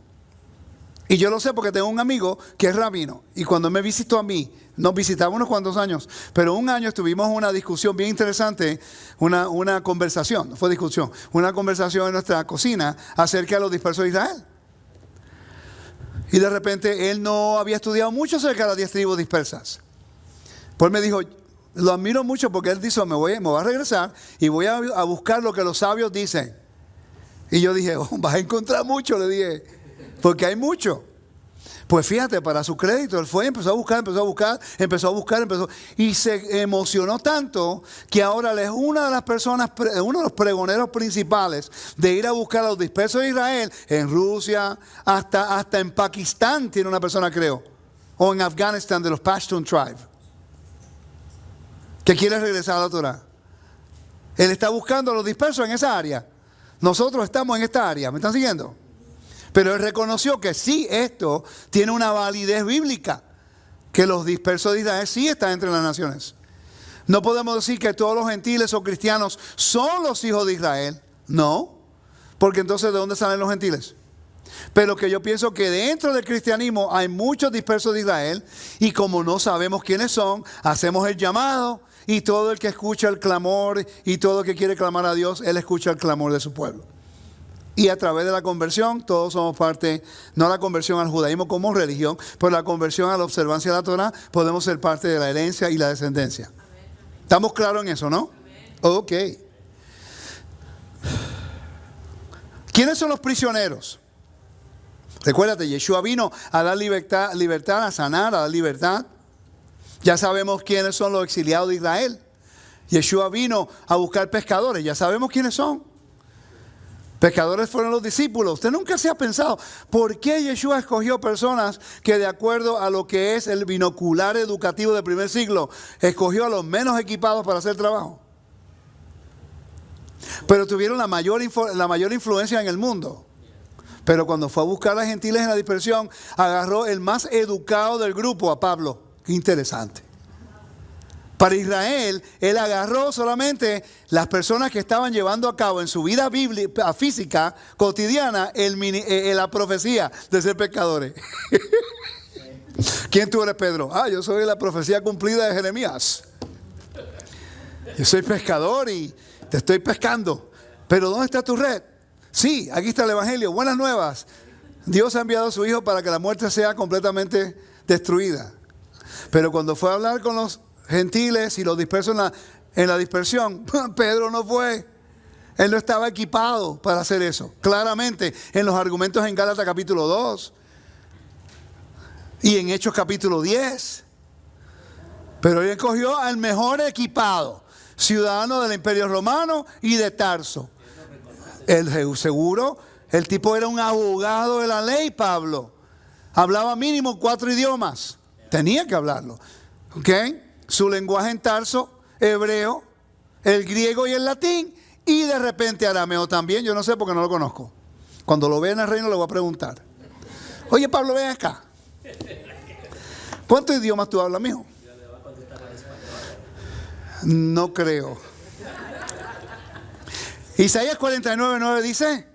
Y yo lo sé porque tengo un amigo que es rabino. Y cuando me visitó a mí, nos visitaba unos cuantos años, pero un año tuvimos una discusión bien interesante, una conversación, no fue discusión, una conversación en nuestra cocina acerca de los dispersos de Israel. Y de repente él no había estudiado mucho acerca de las 10 tribus dispersas. Pues me dijo, lo admiro mucho porque él dijo, me voy a regresar y voy a buscar lo que los sabios dicen. Y yo dije, vas a encontrar mucho, le dije, porque hay mucho. Pues fíjate, para su crédito, él fue, empezó a buscar, y se emocionó tanto que ahora él es una de las personas, uno de los pregoneros principales de ir a buscar a los dispersos de Israel en Rusia, hasta en Pakistán tiene una persona, creo, o en Afganistán de los Pashtun Tribe, que quiere regresar a la Torah. Él está buscando a los dispersos en esa área. Nosotros estamos en esta área, ¿me están siguiendo? Pero él reconoció que sí, esto tiene una validez bíblica, que los dispersos de Israel sí están entre las naciones. No podemos decir que todos los gentiles o cristianos son los hijos de Israel. No, porque entonces ¿de dónde salen los gentiles? Pero que yo pienso que dentro del cristianismo hay muchos dispersos de Israel y como no sabemos quiénes son, hacemos el llamado y todo el que escucha el clamor y todo el que quiere clamar a Dios, él escucha el clamor de su pueblo. Y a través de la conversión, todos somos parte, no la conversión al judaísmo como religión, pero la conversión a la observancia de la Torah, podemos ser parte de la herencia y la descendencia. ¿Estamos claros en eso, no? Ok. ¿Quiénes son los prisioneros? Recuérdate, Yeshua vino a dar libertad, a sanar, a dar libertad. Ya sabemos quiénes son los exiliados de Israel. Yeshua vino a buscar pescadores, ya sabemos quiénes son. Pescadores fueron los discípulos. Usted nunca se ha pensado por qué Yeshua escogió personas que de acuerdo a lo que es el binocular educativo del primer siglo, escogió a los menos equipados para hacer trabajo. Pero tuvieron la mayor influencia en el mundo. Pero cuando fue a buscar a gentiles en la dispersión, agarró el más educado del grupo, a Pablo. Qué interesante. Para Israel, él agarró solamente las personas que estaban llevando a cabo en su vida física cotidiana la profecía de ser pescadores. ¿Quién tú eres, Pedro? Yo soy la profecía cumplida de Jeremías. Yo soy pescador y te estoy pescando. Pero ¿dónde está tu red? Sí, aquí está el Evangelio. Buenas nuevas. Dios ha enviado a su Hijo para que la muerte sea completamente destruida. Pero cuando fue a hablar con los gentiles y los dispersos en la dispersión, Pedro no fue. Él no estaba equipado para hacer eso. Claramente en los argumentos en Gálatas capítulo 2 y en Hechos capítulo 10. Pero él escogió al mejor equipado, ciudadano del Imperio Romano y de Tarso. Seguro, el tipo era un abogado de la ley, Pablo. Hablaba mínimo 4 idiomas. Tenía que hablarlo. ¿Ok? Su lenguaje en Tarso, hebreo, el griego y el latín, y de repente arameo también. Yo no sé porque no lo conozco. Cuando lo vea en el reino le voy a preguntar. Oye, Pablo, ven acá. ¿Cuántos idiomas tú hablas, mijo? No creo. Isaías 49:9 dice.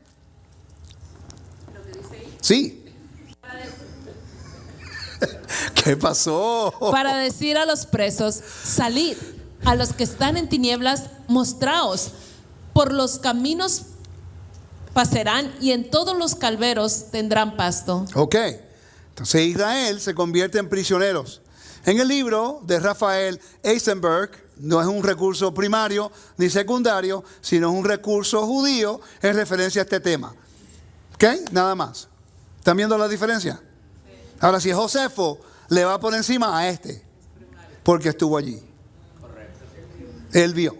Sí. ¿Qué pasó? Para decir a los presos, salid, a los que están en tinieblas, mostraos, por los caminos pasarán y en todos los calveros tendrán pasto. Ok, entonces Israel se convierte en prisioneros. En el libro de Rafael Eisenberg, no es un recurso primario ni secundario, sino es un recurso judío en referencia a este tema. Ok, nada más. ¿Están viendo la diferencia? Ahora, si Josefo le va por encima a este, porque estuvo allí. Él vio.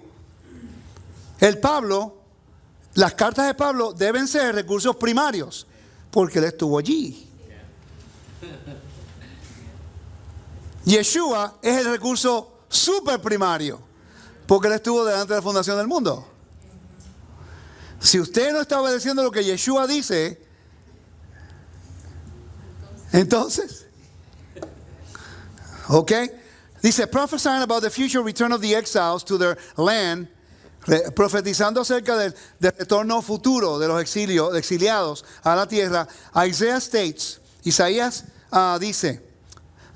El Pablo, las cartas de Pablo deben ser recursos primarios, porque él estuvo allí. Yeshua es el recurso super primario, porque él estuvo delante de la fundación del mundo. Si usted no está obedeciendo lo que Yeshua dice, entonces, ok, dice, prophesying about the future return of the exiles to their land, profetizando acerca del retorno futuro de los exiliados a la tierra. Isaiah states, Isaías dice,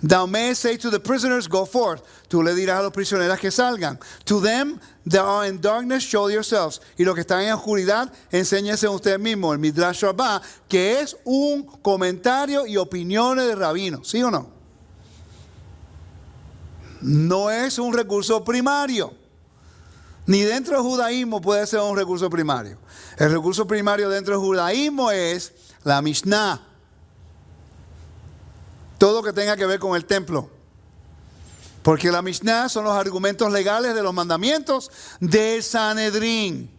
thou mayest say to the prisoners, go forth. Tú le dirás a los prisioneros que salgan. To them that are in darkness, show yourselves. Y los que están en oscuridad, enséñense ustedes mismos. El Midrash Rabbah, que es un comentario y opiniones de rabinos. ¿Sí o no? No es un recurso primario. Ni dentro del judaísmo puede ser un recurso primario. El recurso primario dentro del judaísmo es la Mishnah. Todo lo que tenga que ver con el templo. Porque la Mishnah son los argumentos legales de los mandamientos del Sanedrín.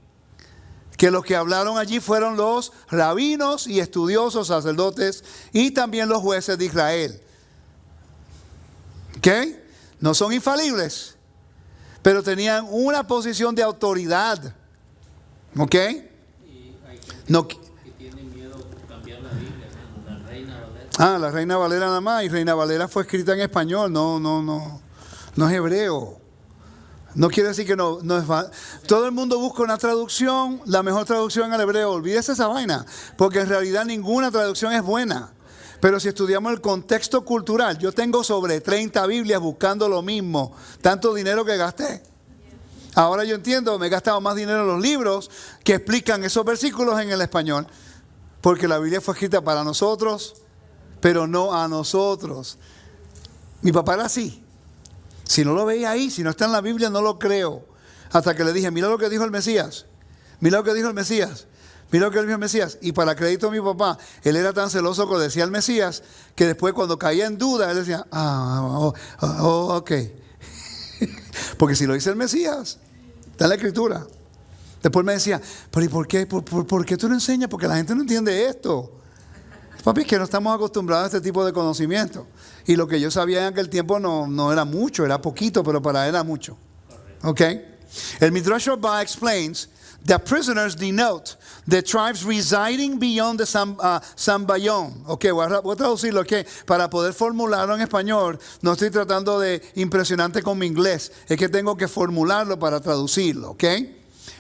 Que los que hablaron allí fueron los rabinos y estudiosos sacerdotes y también los jueces de Israel. ¿Ok? No son infalibles, pero tenían una posición de autoridad. ¿Ok? No. La Reina Valera nada más, y Reina Valera fue escrita en español, no es hebreo. No quiere decir que no es. Todo el mundo busca una traducción, la mejor traducción al hebreo. Olvídese esa vaina, porque en realidad ninguna traducción es buena. Pero si estudiamos el contexto cultural, yo tengo sobre 30 Biblias buscando lo mismo, tanto dinero que gasté. Ahora yo entiendo, me he gastado más dinero en los libros que explican esos versículos en el español, porque la Biblia fue escrita para nosotros, pero no a nosotros. Mi papá era así. Si no lo veía ahí, si no está en la Biblia, no lo creo. Hasta que le dije, mira lo que dijo el Mesías. Mira lo que dijo el Mesías. Mira lo que dijo el Mesías. Y para crédito de mi papá, él era tan celoso que decía el Mesías, que después cuando caía en duda, él decía, ok. Porque si lo dice el Mesías, está en la Escritura. Después me decía, pero ¿y por qué? ¿Por qué tú no enseñas? Porque la gente no entiende esto. Papi, es que no estamos acostumbrados a este tipo de conocimiento. Y lo que yo sabía en aquel tiempo no era mucho, era poquito, pero para él era mucho. ¿Ok? El Midrash Rabbah explains that prisoners denote the tribes residing beyond the Sambayón. Ok, voy a traducirlo, okay, para poder formularlo en español. No estoy tratando de impresionante con mi inglés, es que tengo que formularlo para traducirlo, ok.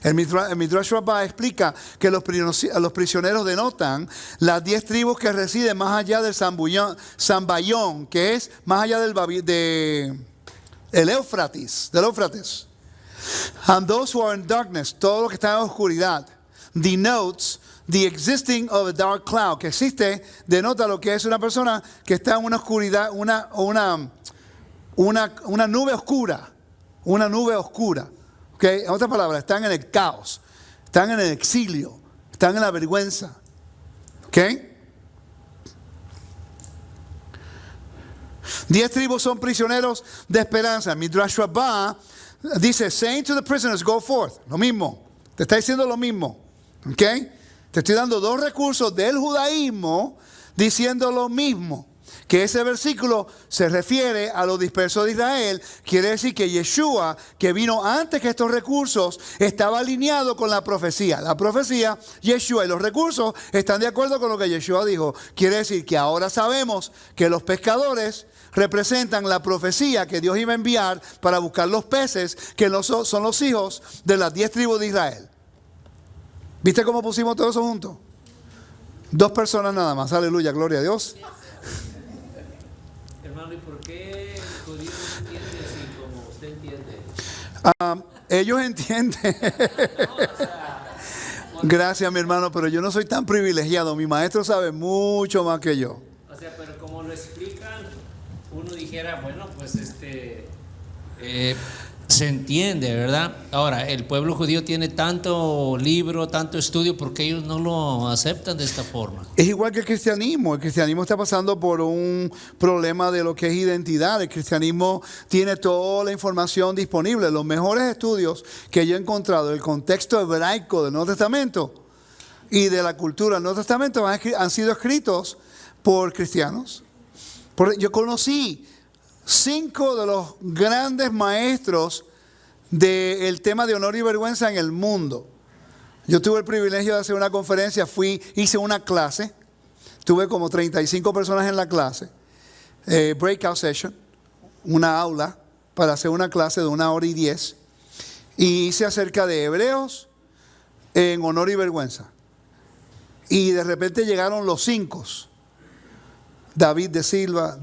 El Midrash Rabbah explica que los prisioneros denotan las 10 tribus que residen más allá del Sambayón, que es más allá del Éufrates. And those who are in darkness, todo lo que está en oscuridad, denotes the existing of a dark cloud, que existe, denota lo que es una persona que está en una oscuridad, una nube oscura, Okay. En otras palabras, están en el caos, están en el exilio, están en la vergüenza. ¿Ok? 10 tribus son prisioneros de esperanza. Midrash Rabbah dice, saying to the prisoners, go forth. Lo mismo. Te está diciendo lo mismo. ¿Ok? Te estoy dando 2 recursos del judaísmo diciendo lo mismo. Que ese versículo se refiere a los dispersos de Israel. Quiere decir que Yeshua, que vino antes que estos recursos, estaba alineado con la profecía. La profecía, Yeshua y los recursos están de acuerdo con lo que Yeshua dijo. Quiere decir que ahora sabemos que los pescadores representan la profecía que Dios iba a enviar para buscar los peces que son los hijos de las 10 tribus de Israel. ¿Viste cómo pusimos todo eso juntos? 2 personas nada más, aleluya, gloria a Dios. Hermano, ¿y por qué el judío no entiende así como usted entiende? Ellos entienden. No, o sea, Gracias, mi hermano, pero yo no soy tan privilegiado. Mi maestro sabe mucho más que yo. o sea, pero como lo explican, uno dijera, bueno, pues se entiende, ¿verdad? Ahora, el pueblo judío tiene tanto libro, tanto estudio, ¿por qué ellos no lo aceptan de esta forma? Es igual que el cristianismo. El cristianismo está pasando por un problema de lo que es identidad. El cristianismo tiene toda la información disponible. Los mejores estudios que yo he encontrado del contexto hebraico del Nuevo Testamento y de la cultura del Nuevo Testamento han sido escritos por cristianos. Yo conocí 5 de los grandes maestros del tema de honor y vergüenza en el mundo. Yo tuve el privilegio de hacer una conferencia, hice una clase, tuve como 35 personas en la clase, breakout session, una aula para hacer una clase de 1 hora y 10, y hice acerca de hebreos en honor y vergüenza. Y de repente llegaron los 5. David de Silva,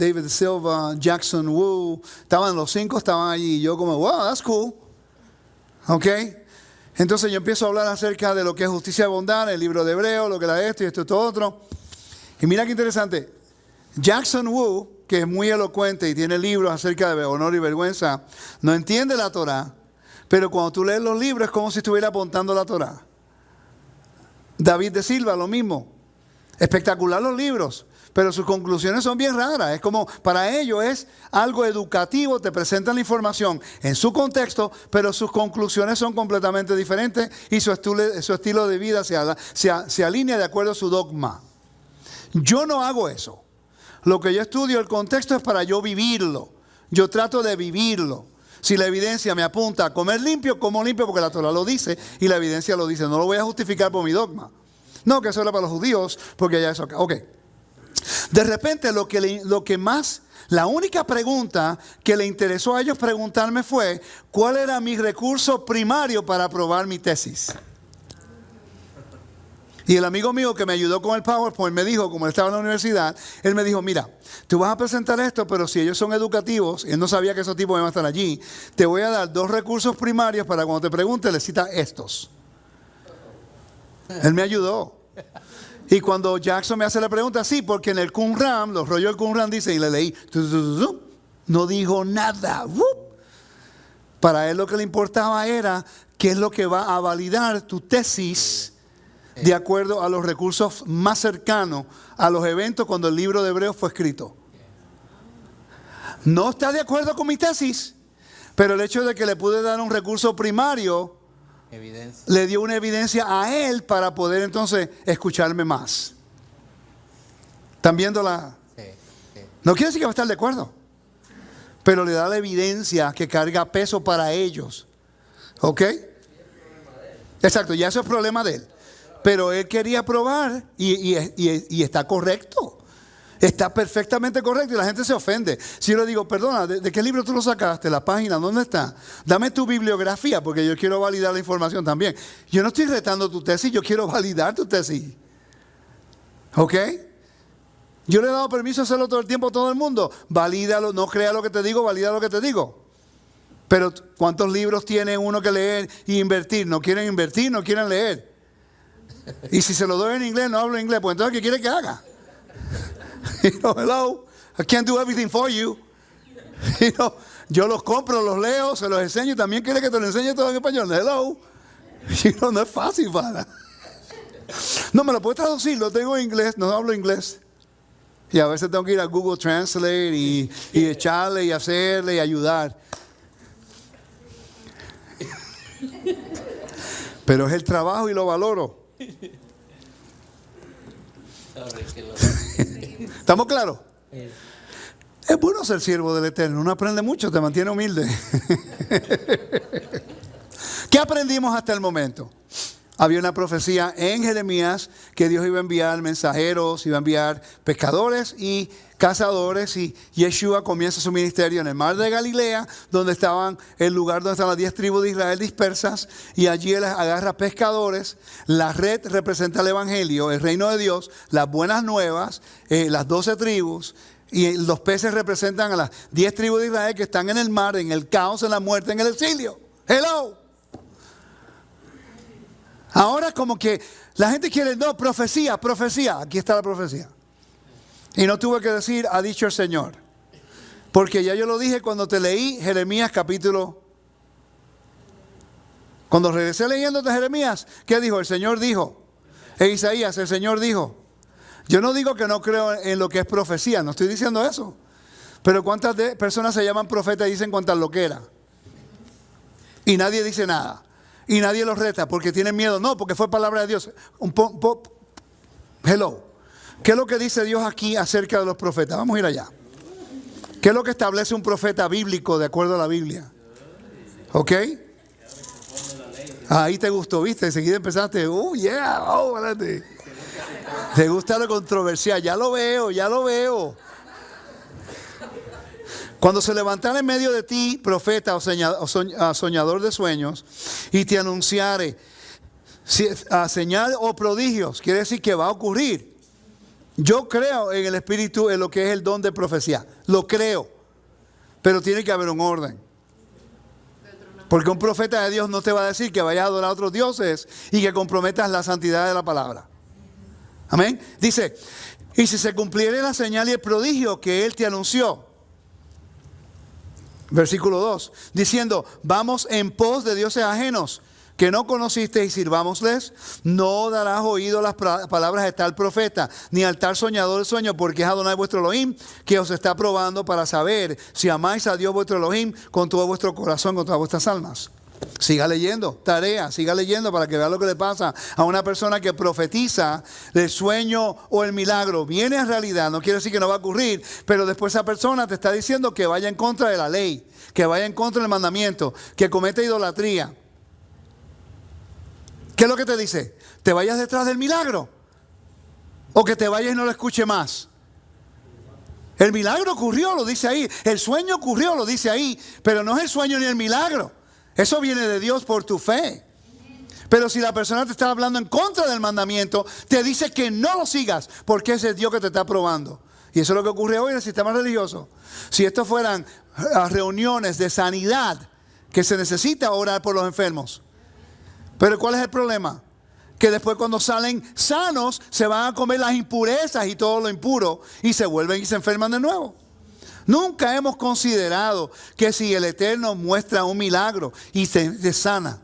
Jackson Wu, los 5 estaban allí, y yo como, wow, that's cool. ¿Ok? Entonces yo empiezo a hablar acerca de lo que es justicia y bondad, el libro de Hebreo, lo que era esto y esto y todo otro. Y mira qué interesante, Jackson Wu, que es muy elocuente y tiene libros acerca de honor y vergüenza, no entiende la Torá, pero cuando tú lees los libros es como si estuviera apuntando la Torá. David de Silva, lo mismo. Espectacular los libros, pero sus conclusiones son bien raras. Es como, para ellos es algo educativo, te presentan la información en su contexto, pero sus conclusiones son completamente diferentes y su estilo de vida se alinea de acuerdo a su dogma. Yo no hago eso. Lo que yo estudio, el contexto es para yo vivirlo. Yo trato de vivirlo. Si la evidencia me apunta a comer limpio, como limpio porque la Torah lo dice y la evidencia lo dice. No lo voy a justificar por mi dogma. No, que eso era para los judíos, porque ya eso acá. Ok. De repente la única pregunta que le interesó a ellos preguntarme fue, ¿cuál era mi recurso primario para aprobar mi tesis? Y el amigo mío que me ayudó con el PowerPoint me dijo, como él estaba en la universidad, él me dijo, mira, tú vas a presentar esto, pero si ellos son educativos, y él no sabía que esos tipos iban a estar allí, te voy a dar 2 recursos primarios para cuando te pregunte, le citas estos. Él me ayudó. Y cuando Jackson me hace la pregunta, sí, porque en el Qumran, los rollos del Qumran dicen, y le leí, no dijo nada. Para él lo que le importaba era qué es lo que va a validar tu tesis de acuerdo a los recursos más cercanos a los eventos cuando el libro de Hebreos fue escrito. No está de acuerdo con mi tesis, pero el hecho de que le pude dar un recurso primario le dio una evidencia a él para poder entonces escucharme más. ¿Están viéndola? Sí. No quiere decir que va a estar de acuerdo, pero le da la evidencia que carga peso para ellos. ¿Ok? Exacto, ya eso es problema de él. Pero él quería probar y está correcto. Está perfectamente correcto y la gente se ofende. Si yo le digo, perdona, ¿de qué libro tú lo sacaste? ¿La página? ¿Dónde está? Dame tu bibliografía porque yo quiero validar la información también. Yo no estoy retando tu tesis, yo quiero validar tu tesis. ¿Ok? Yo le he dado permiso a hacerlo todo el tiempo a todo el mundo. Valídalo, no crea lo que te digo, valida lo que te digo. Pero ¿cuántos libros tiene uno que leer y invertir? No quieren invertir, no quieren leer. Y si se lo doy en inglés, no hablo inglés, pues entonces ¿qué quiere que haga? Hello, I can't do everything for you. Yo los compro, los leo, se los enseño y también quiere que te lo enseñe todo en español. Hello. No es fácil, para. No me lo puedes traducir, lo tengo en inglés, no hablo inglés. Y a veces tengo que ir a Google Translate y echarle y hacerle y ayudar. Pero es el trabajo y lo valoro. ¿Estamos claros? Es bueno ser siervo del Eterno, uno aprende mucho, te mantiene humilde. ¿Qué aprendimos hasta el momento? Había una profecía en Jeremías que Dios iba a enviar mensajeros, iba a enviar pescadores y cazadores y Yeshua comienza su ministerio en el mar de Galilea, donde estaban el lugar donde están las 10 tribus de Israel dispersas, y allí él agarra pescadores. La red representa el evangelio, el reino de Dios, las buenas nuevas, las 12 tribus, y los peces representan a las 10 tribus de Israel que están en el mar, en el caos, en la muerte, en el exilio. Hello. Ahora como que la gente quiere, no, profecía, aquí está la profecía. Y no tuve que decir, ha dicho el Señor. Porque ya yo lo dije cuando te leí Jeremías capítulo. Cuando regresé leyendo de Jeremías, ¿qué dijo? El Señor dijo. Isaías, el Señor dijo. Yo no digo que no creo en lo que es profecía, no estoy diciendo eso. Pero ¿cuántas personas se llaman profetas y dicen cuántas loqueras? Y nadie dice nada. Y nadie los reta porque tienen miedo. No, porque fue palabra de Dios. Hello. ¿Qué es lo que dice Dios aquí acerca de los profetas? Vamos a ir allá. ¿Qué es lo que establece un profeta bíblico de acuerdo a la Biblia? ¿Ok? Ahí te gustó, ¿viste? Enseguida empezaste. Adelante. Te gusta lo controversial. Ya lo veo. Cuando se levantara en medio de ti, profeta o soñador de sueños, y te anunciare señal o prodigios, quiere decir que va a ocurrir. Yo creo en el Espíritu, en lo que es el don de profecía. Lo creo. Pero tiene que haber un orden. Porque un profeta de Dios no te va a decir que vayas a adorar a otros dioses y que comprometas la santidad de la palabra. Amén. Dice, y si se cumpliere la señal y el prodigio que él te anunció. Versículo 2. Diciendo, vamos en pos de dioses ajenos que no conociste y sirvámosles, no darás oído a las palabras de tal profeta, ni al tal soñador del sueño, porque es Adonai vuestro Elohim, que os está probando para saber si amáis a Dios vuestro Elohim con todo vuestro corazón, con todas vuestras almas. Siga leyendo, siga leyendo para que vea lo que le pasa a una persona que profetiza el sueño o el milagro. Viene a realidad, no quiere decir que no va a ocurrir, pero después esa persona te está diciendo que vaya en contra de la ley, que vaya en contra del mandamiento, que cometa idolatría. ¿Qué es lo que te dice? ¿Te vayas detrás del milagro? ¿O que te vayas y no lo escuche más? El milagro ocurrió, lo dice ahí. El sueño ocurrió, lo dice ahí. Pero no es el sueño ni el milagro. Eso viene de Dios por tu fe. Pero si la persona te está hablando en contra del mandamiento, te dice que no lo sigas, porque ese es Dios que te está probando. Y eso es lo que ocurre hoy en el sistema religioso. Si esto fueran reuniones de sanidad, que se necesita orar por los enfermos. Pero ¿cuál es el problema? Que después cuando salen sanos se van a comer las impurezas y todo lo impuro y se vuelven y se enferman de nuevo. Nunca hemos considerado que si el Eterno muestra un milagro y te sana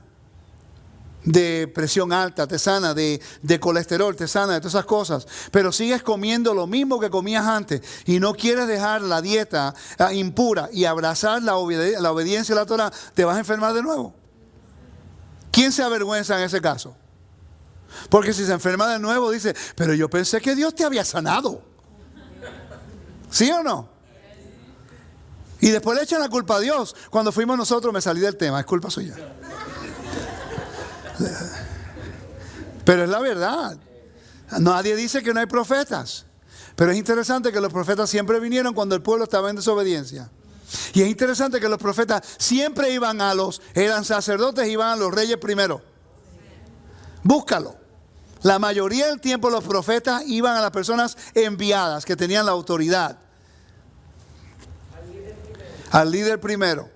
de presión alta, te sana de colesterol, te sana de todas esas cosas, pero sigues comiendo lo mismo que comías antes y no quieres dejar la dieta impura y abrazar la obediencia a la Torah, te vas a enfermar de nuevo. ¿Quién se avergüenza en ese caso? Porque si se enferma de nuevo dice, pero yo pensé que Dios te había sanado. ¿Sí o no? Y después le echan la culpa a Dios. Cuando fuimos nosotros, me salí del tema, es culpa suya. Pero es la verdad. Nadie dice que no hay profetas. Pero es interesante que los profetas siempre vinieron cuando el pueblo estaba en desobediencia. Y es interesante que los profetas siempre eran sacerdotes, iban a los reyes primero. Búscalo. La mayoría del tiempo los profetas iban a las personas enviadas, que tenían la autoridad. Al líder primero.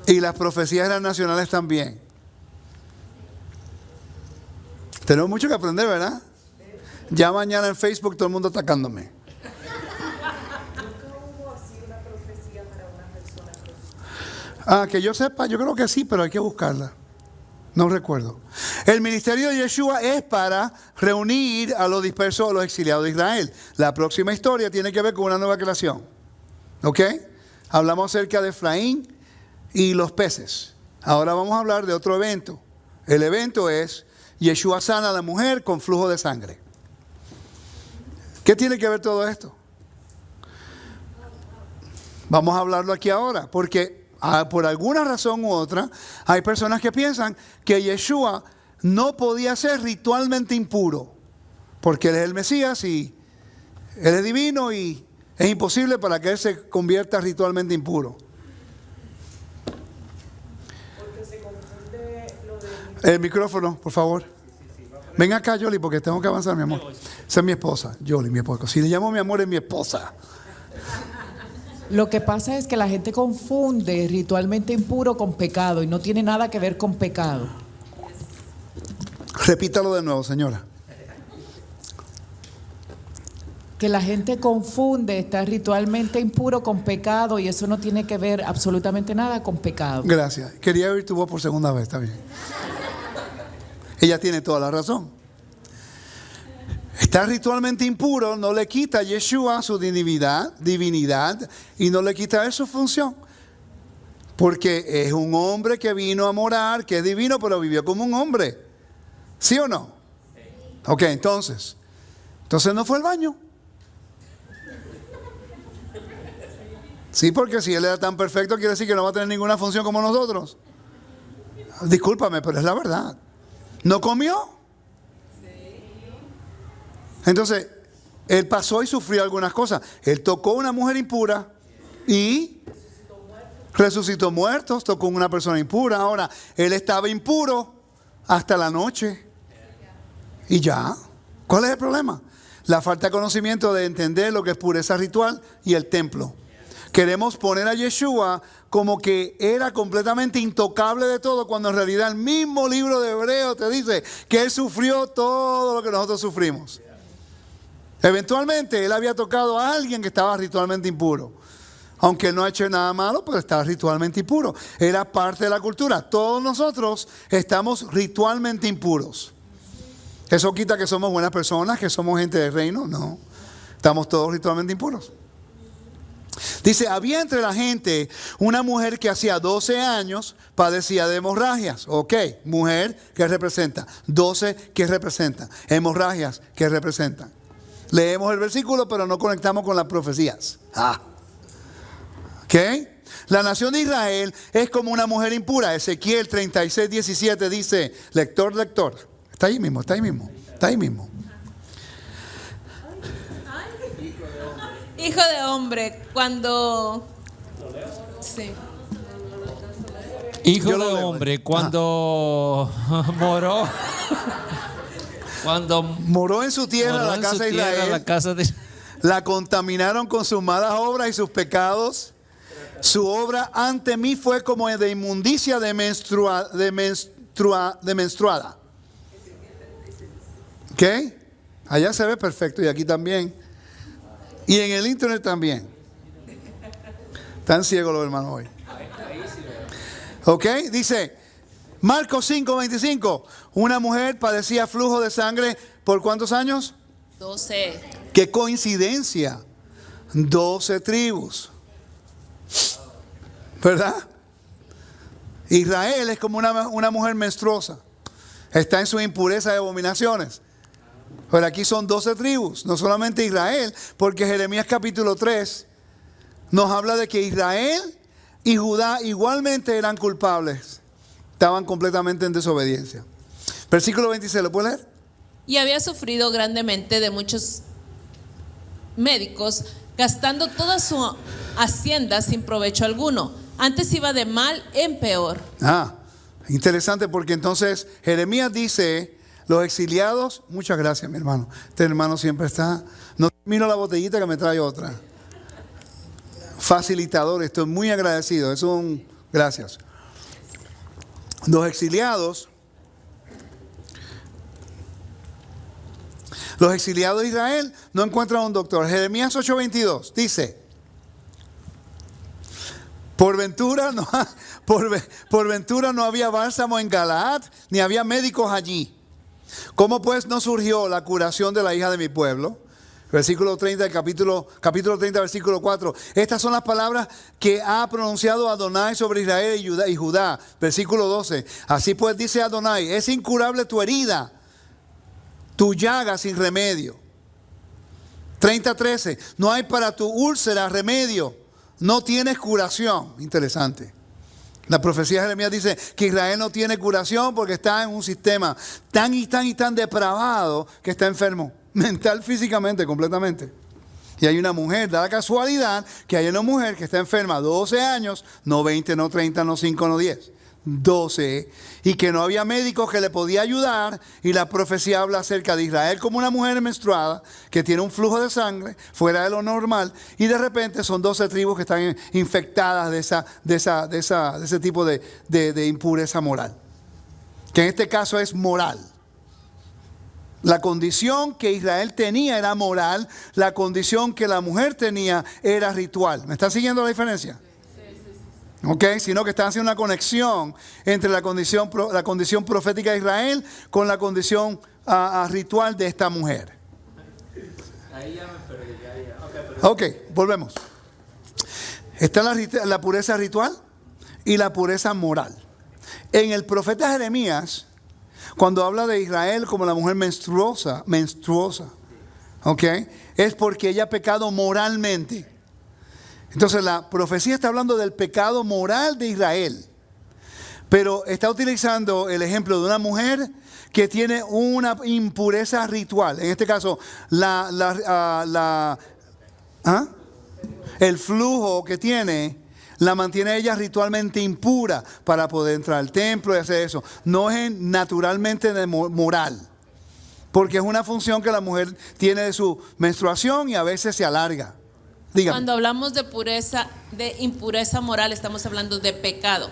Y las profecías eran nacionales también. Tenemos mucho que aprender, ¿verdad? Ya mañana en Facebook todo el mundo atacándome. Que yo sepa, yo creo que sí, pero hay que buscarla. No recuerdo. El ministerio de Yeshua es para reunir a los dispersos, a los exiliados de Israel. La próxima historia tiene que ver con una nueva creación. ¿Ok? Hablamos acerca de Efraín y los peces. Ahora vamos a hablar de otro evento. El evento es Yeshua sana a la mujer con flujo de sangre. ¿Qué tiene que ver todo esto? Vamos a hablarlo aquí ahora, porque por alguna razón u otra, hay personas que piensan que Yeshua no podía ser ritualmente impuro, porque él es el Mesías y Él es divino y es imposible para que Él se convierta ritualmente impuro. Porque se confunde lo de... El micrófono, por favor. Ven acá, Yoli, porque tengo que avanzar, mi amor. Esa es mi esposa, Yoli, mi esposa. Si le llamo mi amor, es mi esposa. Lo que pasa es que la gente confunde ritualmente impuro con pecado y no tiene nada que ver con pecado. Repítalo de nuevo, señora. Que la gente confunde estar ritualmente impuro con pecado y eso no tiene que ver absolutamente nada con pecado. Gracias. Quería oír tu voz por segunda vez, está bien. Ella tiene toda la razón. Estar ritualmente impuro no le quita a Yeshua su divinidad y no le quita a él su función. Porque es un hombre que vino a morar, que es divino, pero vivió como un hombre. ¿Sí o no? Ok, entonces no fue al baño. Sí, porque si él era tan perfecto, quiere decir que no va a tener ninguna función como nosotros. Discúlpame, pero es la verdad. ¿No comió? Entonces, él pasó y sufrió algunas cosas. Él tocó a una mujer impura y resucitó muertos, tocó a una persona impura. Ahora, él estaba impuro hasta la noche. Y ya. ¿Cuál es el problema? La falta de conocimiento de entender lo que es pureza ritual y el templo. Queremos poner a Yeshua como que era completamente intocable de todo, cuando en realidad el mismo libro de Hebreos te dice que él sufrió todo lo que nosotros sufrimos. Eventualmente él había tocado a alguien que estaba ritualmente impuro. Aunque no ha hecho nada malo, pero estaba ritualmente impuro. Era parte de la cultura. Todos nosotros estamos ritualmente impuros. ¿Eso quita que somos buenas personas, que somos gente del reino? No. Estamos todos ritualmente impuros. Dice, había entre la gente una mujer que hacía 12 años padecía de hemorragias. Ok, mujer, ¿qué representa? 12, ¿qué representa? Hemorragias, ¿qué representan? Leemos el versículo, pero no conectamos con las profecías. Ok. La nación de Israel es como una mujer impura. Ezequiel 36, 17 dice, lector. Está ahí mismo. Hijo de hombre, cuando... Sí. Hijo Yo de lo leo. hombre, cuando moró, Moró en su tierra, moró la en casa su de tierra, Israel. la casa de... La contaminaron con sus malas obras y sus pecados. Su obra ante mí fue como de inmundicia de menstruada. ¿Ok? Allá se ve perfecto y aquí también. Y en el internet también. Están ciegos los hermanos hoy. ¿Ok? Dice Marcos 5:25. Una mujer padecía flujo de sangre ¿por cuántos años? 12. ¡Qué coincidencia! 12 tribus. ¿Verdad? Israel es como una mujer menstruosa. Está en su impureza de abominaciones. Pero aquí son 12 tribus, no solamente Israel, porque Jeremías capítulo 3 nos habla de que Israel y Judá igualmente eran culpables. Estaban completamente en desobediencia. Versículo 26, ¿lo puedes leer? Y había sufrido grandemente de muchos médicos, gastando toda su hacienda sin provecho alguno. Antes iba de mal en peor. Interesante, porque entonces Jeremías dice, los exiliados, muchas gracias mi hermano. Este hermano siempre está, no termino la botellita que me trae otra. Facilitador, estoy muy agradecido, es un gracias. Los exiliados de Israel no encuentran un doctor. Jeremías 8:22 dice, por ventura no había bálsamo en Galaad, ni había médicos allí. ¿Cómo pues no surgió la curación de la hija de mi pueblo? Versículo 30 del capítulo 30, versículo 4. Estas son las palabras que ha pronunciado Adonai sobre Israel y Judá. Versículo 12. Así pues dice Adonai, es incurable tu herida, tu llaga sin remedio. 30:13. No hay para tu úlcera remedio, no tienes curación. Interesante. La profecía de Jeremías dice que Israel no tiene curación porque está en un sistema tan depravado que está enfermo, mental, físicamente, completamente. Y hay una mujer, da la casualidad que hay una mujer que está enferma 12 años, no 20, no 30, no 5, no 10, 12, y que no había médicos que le podía ayudar, y la profecía habla acerca de Israel como una mujer menstruada que tiene un flujo de sangre fuera de lo normal, y de repente son 12 tribus que están infectadas de ese tipo de impureza moral, que en este caso es moral. La condición que Israel tenía era moral, la condición que la mujer tenía era ritual. ¿Me está siguiendo la diferencia? ¿Ok? Sino que están haciendo una conexión entre la condición profética de Israel con la condición ritual de esta mujer. Ahí ya me perdí. Ok, volvemos. Está la pureza ritual y la pureza moral. En el profeta Jeremías, cuando habla de Israel como la mujer menstruosa, ¿ok? Es porque ella ha pecado moralmente. Entonces la profecía está hablando del pecado moral de Israel, pero está utilizando el ejemplo de una mujer que tiene una impureza ritual. En este caso, el flujo que tiene la mantiene ella ritualmente impura para poder entrar al templo y hacer eso. No es naturalmente moral, porque es una función que la mujer tiene de su menstruación y a veces se alarga. Dígame. Cuando hablamos de impureza moral, estamos hablando de pecado.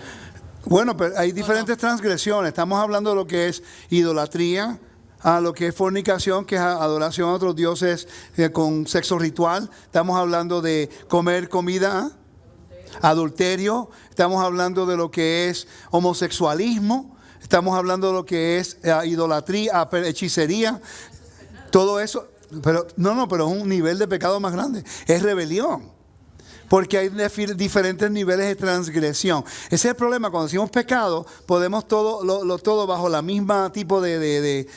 Bueno, pero hay diferentes transgresiones. Estamos hablando de lo que es idolatría, a lo que es fornicación, que es adoración a otros dioses con sexo ritual. Estamos hablando de comer comida, adulterio. Estamos hablando de lo que es homosexualismo. Estamos hablando de lo que es idolatría, hechicería. Todo eso. Pero pero es un nivel de pecado más grande. Es rebelión. Porque hay diferentes niveles de transgresión. Ese es el problema. Cuando decimos pecado, podemos todo bajo la misma tipo de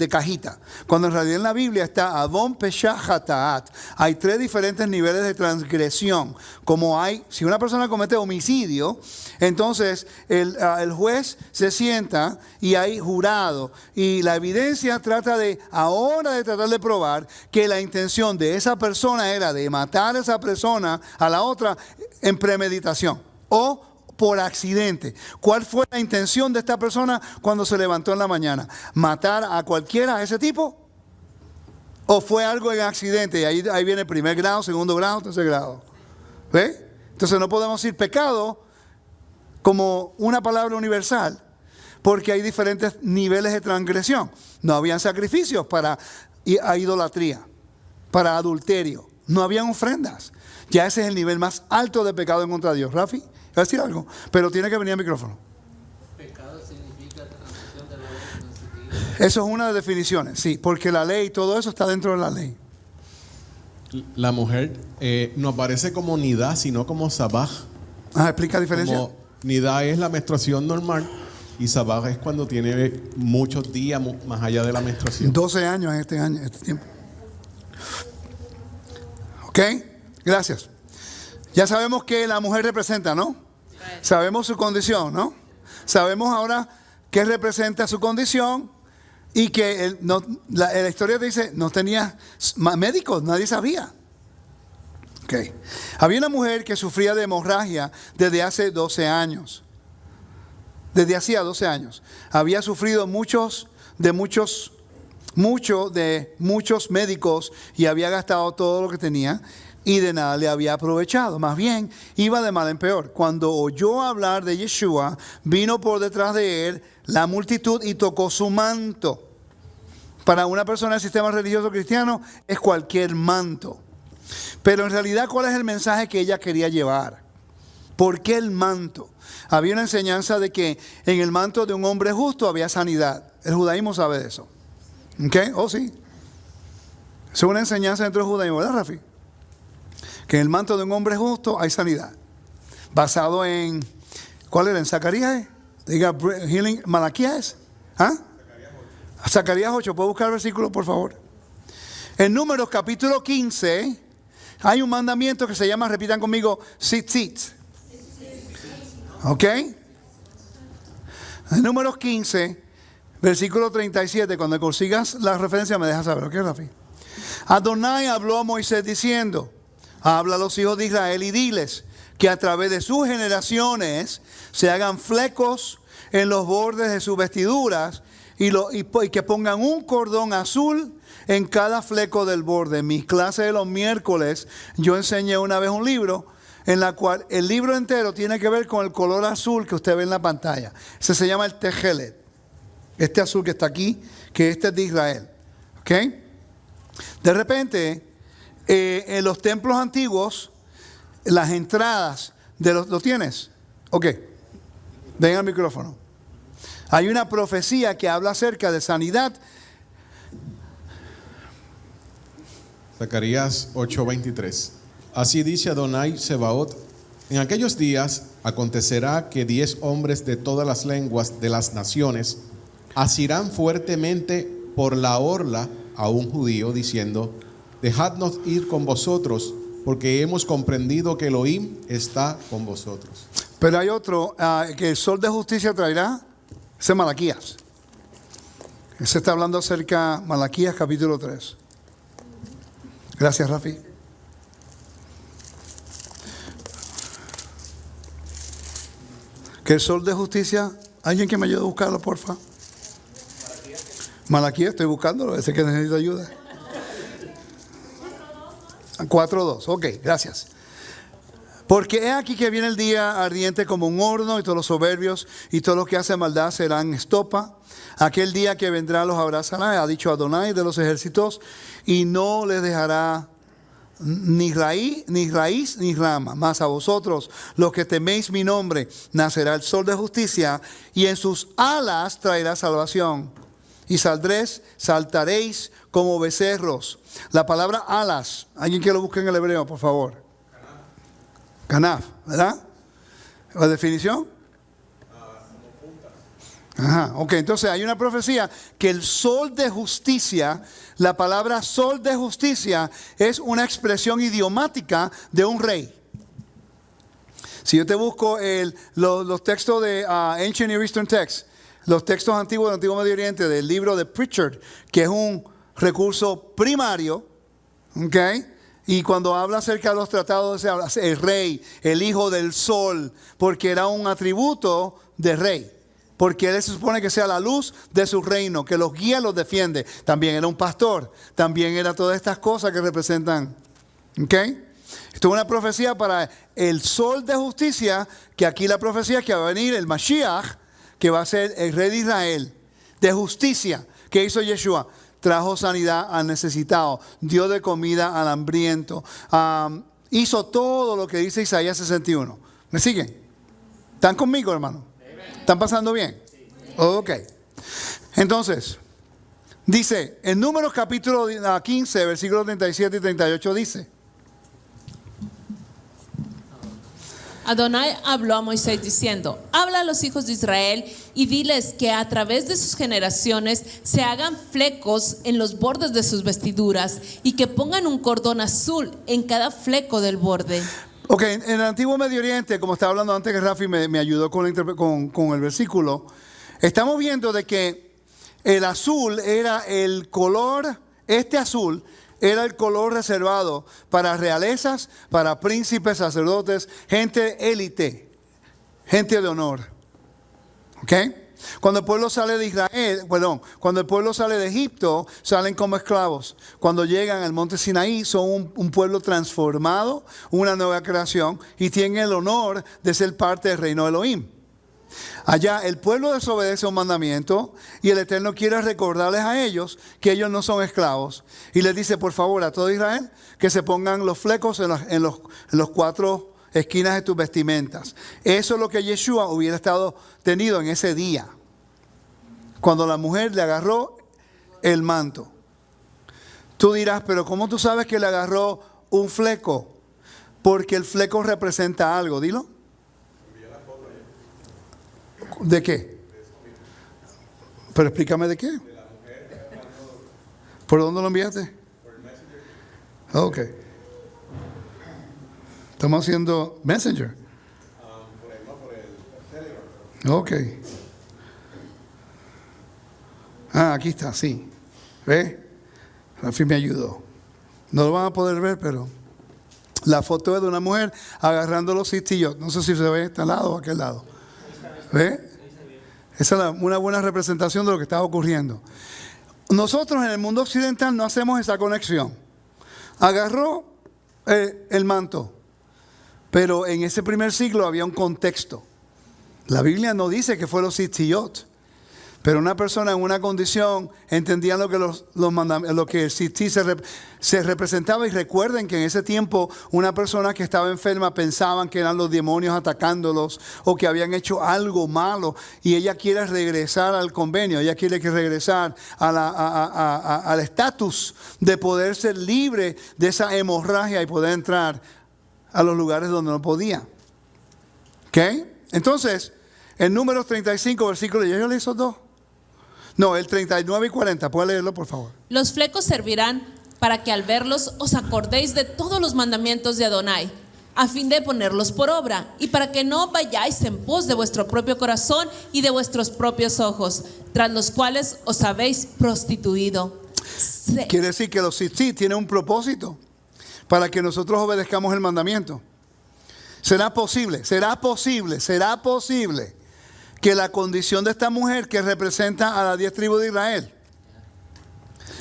cajita. Cuando en realidad en la Biblia está Adon Pesha Hataat. Hay 3 diferentes niveles de transgresión. Como si una persona comete homicidio, entonces el juez se sienta y hay jurado. Y la evidencia trata de tratar de probar que la intención de esa persona era de matar a esa persona a la otra en premeditación o por accidente. ¿Cuál fue la intención de esta persona cuando se levantó en la mañana? ¿Matar a cualquiera de ese tipo? ¿O fue algo en accidente? Y ahí viene primer grado, segundo grado, tercer grado. ¿Ve? Entonces no podemos decir pecado como una palabra universal, porque hay diferentes niveles de transgresión. No habían sacrificios para idolatría, para adulterio. No habían ofrendas. Ya ese es el nivel más alto de pecado en contra de Dios. Rafi, ¿va a decir algo? Pero tiene que venir al micrófono. Pecado significa transgresión de la ley. Eso es una de las definiciones, sí, porque la ley y todo eso está dentro de la ley. La mujer no aparece como nidá, sino como sabaj. ¿Explica la diferencia? Como nidá es la menstruación normal y sabaj es cuando tiene muchos días más allá de la menstruación. 12 años en este tiempo. ¿Ok? Gracias. Ya sabemos que la mujer representa, ¿no? Sabemos su condición, ¿no? Sabemos ahora qué representa su condición y que la historia te dice, no tenía médicos, nadie sabía. Okay. Había una mujer que sufría de hemorragia desde hace 12 años. Desde hacía 12 años. Había sufrido muchos médicos y había gastado todo lo que tenía. Y de nada le había aprovechado. Más bien, iba de mal en peor. Cuando oyó hablar de Yeshua, vino por detrás de él la multitud y tocó su manto. Para una persona del sistema religioso cristiano, es cualquier manto. Pero en realidad, ¿cuál es el mensaje que ella quería llevar? ¿Por qué el manto? Había una enseñanza de que en el manto de un hombre justo había sanidad. El judaísmo sabe de eso. ¿Ok? Oh, sí. Es una enseñanza dentro del judaísmo, ¿verdad, Rafi? Que en el manto de un hombre justo hay sanidad. Basado en, ¿cuál era? ¿En Zacarías? Diga, healing, Malaquías. Zacarías 8. ¿Puedo buscar el versículo, por favor? En Números capítulo 15, hay un mandamiento que se llama, repitan conmigo, tzitzit. ¿Ok? En Números 15, versículo 37, cuando consigas la referencia me dejas saber, ¿ok, Rafi? Adonai habló a Moisés diciendo, habla a los hijos de Israel y diles que a través de sus generaciones se hagan flecos en los bordes de sus vestiduras y que pongan un cordón azul en cada fleco del borde. En mis clases de los miércoles yo enseñé una vez un libro en la cual el libro entero tiene que ver con el color azul que usted ve en la pantalla. Ese se llama el Tejelet. Este azul que está aquí, que este es de Israel. ¿Ok? De repente, en los templos antiguos, las entradas de los... ¿Lo tienes? Ok. Ven al micrófono. Hay una profecía que habla acerca de sanidad. Zacarías 8:23. Así dice Adonai Sebaot: en aquellos días acontecerá que 10 hombres de todas las lenguas de las naciones asirán fuertemente por la orla a un judío, diciendo: dejadnos ir con vosotros, porque hemos comprendido que Elohim está con vosotros. Pero hay otro, que el sol de justicia traerá. Ese es Malaquías. Ese está hablando acerca, Malaquías capítulo 3. Gracias, Rafi. Que el sol de justicia, alguien que me ayude a buscarlo, porfa. Malaquías, estoy buscándolo, ese que necesita ayuda. 4:2, ok, gracias. Porque he aquí que viene el día ardiente como un horno, y todos los soberbios y todos los que hacen maldad serán estopa. Aquel día que vendrá los abrazará, ha dicho Adonai de los ejércitos, y no les dejará ni raíz ni rama. Mas a vosotros, los que teméis mi nombre, nacerá el sol de justicia, y en sus alas traerá salvación. Y saltaréis como becerros. La palabra alas, alguien que lo busque en el hebreo, por favor. Canaf, ¿verdad? ¿La definición? Ajá, ok, entonces hay una profecía que el sol de justicia, la palabra sol de justicia es una expresión idiomática de un rey. Si yo te busco los textos de Ancient Near Eastern Texts, los textos antiguos del Antiguo Medio Oriente, del libro de Pritchard, que es un recurso primario, ¿ok? Y cuando habla acerca de los tratados, se habla el rey, el hijo del sol, porque era un atributo de rey. Porque él se supone que sea la luz de su reino, que los guía, los defiende. También era un pastor, también era todas estas cosas que representan. ¿Ok? Esto es una profecía para el sol de justicia, que aquí la profecía es que va a venir el Mashiach, que va a ser el rey de Israel, de justicia. ¿Qué hizo Yeshua? Trajo sanidad al necesitado, dio de comida al hambriento, hizo todo lo que dice Isaías 61. ¿Me siguen? ¿Están conmigo, hermano? ¿Están pasando bien? Ok. Entonces, dice, en Números capítulo 15, versículos 37 y 38 dice: Adonai habló a Moisés diciendo: habla a los hijos de Israel y diles que a través de sus generaciones se hagan flecos en los bordes de sus vestiduras y que pongan un cordón azul en cada fleco del borde. Ok, en el Antiguo Medio Oriente, como estaba hablando antes que Rafi me ayudó con el versículo, estamos viendo de que el azul era el color, este azul era el color reservado para realezas, para príncipes, sacerdotes, gente élite, gente de honor. ¿Ok? Cuando el pueblo sale de cuando el pueblo sale de Egipto, salen como esclavos. Cuando llegan al monte Sinaí, son un pueblo transformado, una nueva creación, y tienen el honor de ser parte del reino de Elohim. Allá el pueblo desobedece un mandamiento y el Eterno quiere recordarles a ellos que ellos no son esclavos. Y les dice, por favor, a todo Israel, que se pongan los flecos en los 4 esquinas de tus vestimentas. Eso es lo que Yeshua hubiera estado tenido en ese día, cuando la mujer le agarró el manto. Tú dirás, pero ¿cómo tú sabes que le agarró un fleco? Porque el fleco representa algo, dilo. ¿De qué? Pero explícame de qué. ¿Por dónde lo enviaste? Ok. Estamos haciendo Messenger. Ok. Aquí está, sí. ¿Ve? Rafi me ayudó. No lo van a poder ver, pero la foto es de una mujer agarrando los cistillos. No sé si se ve este lado o aquel lado. ¿Ve? Esa es una buena representación de lo que está ocurriendo. Nosotros en el mundo occidental no hacemos esa conexión. Agarró el manto, pero en ese primer siglo había un contexto. La Biblia no dice que fue los cistillos, pero una persona en una condición entendía lo que lo que el cistil se representaba. Y recuerden que en ese tiempo una persona que estaba enferma pensaban que eran los demonios atacándolos o que habían hecho algo malo, y ella quiere regresar al convenio, ella quiere regresar al estatus de poder ser libre de esa hemorragia y poder entrar a los lugares donde no podía. ¿Ok? Entonces, en Números 35, versículo, ¿yo leí esos dos? No, el 39 y 40, ¿puede leerlo, por favor? Los flecos servirán para que al verlos os acordéis de todos los mandamientos de Adonai, a fin de ponerlos por obra, y para que no vayáis en pos de vuestro propio corazón y de vuestros propios ojos, tras los cuales os habéis prostituido. Quiere decir que los cistis tienen un propósito para que nosotros obedezcamos el mandamiento. Será posible que la condición de esta mujer que representa a las 10 tribus de Israel,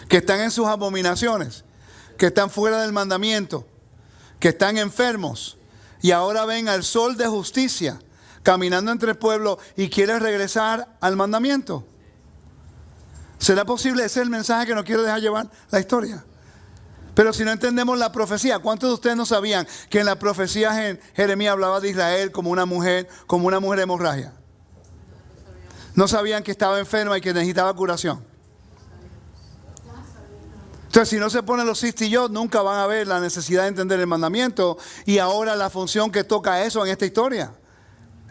que están en sus abominaciones, que están fuera del mandamiento, que están enfermos y ahora ven al sol de justicia caminando entre el pueblo y quiere regresar al mandamiento. ¿Será posible? Ese es el mensaje que nos quiere dejar llevar la historia. Pero si no entendemos la profecía, ¿cuántos de ustedes no sabían que en la profecía Jeremías hablaba de Israel como una mujer hemorragia? No sabían que estaba enferma y que necesitaba curación. Entonces, si no se ponen los cistillos, nunca van a ver la necesidad de entender el mandamiento. Y ahora la función que toca eso en esta historia,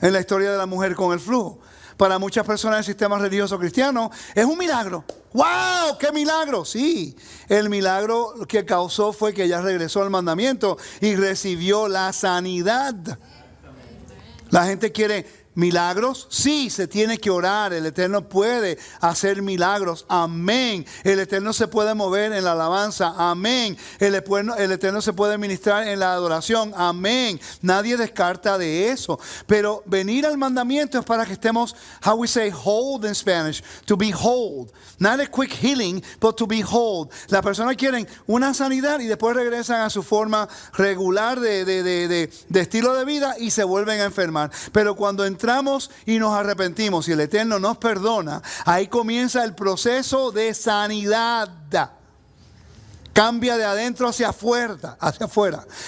en la historia de la mujer con el flujo. Para muchas personas del sistema religioso cristiano es un milagro. ¡Wow! ¡Qué milagro! Sí, el milagro que causó fue que ella regresó al mandamiento y recibió la sanidad. La gente quiere milagros. Sí, se tiene que orar. El Eterno puede hacer milagros. Amén. El Eterno se puede mover en la alabanza. Amén. El Eterno se puede ministrar en la adoración. Amén. Nadie descarta de eso. Pero venir al mandamiento es para que estemos, how we say hold in Spanish, to be whole. Not a quick healing, but to be whole. Las personas quieren una sanidad y después regresan a su forma regular de estilo de vida y se vuelven a enfermar. Pero cuando entramos y nos arrepentimos y el Eterno nos perdona, ahí comienza el proceso de sanidad. Cambia de adentro hacia afuera.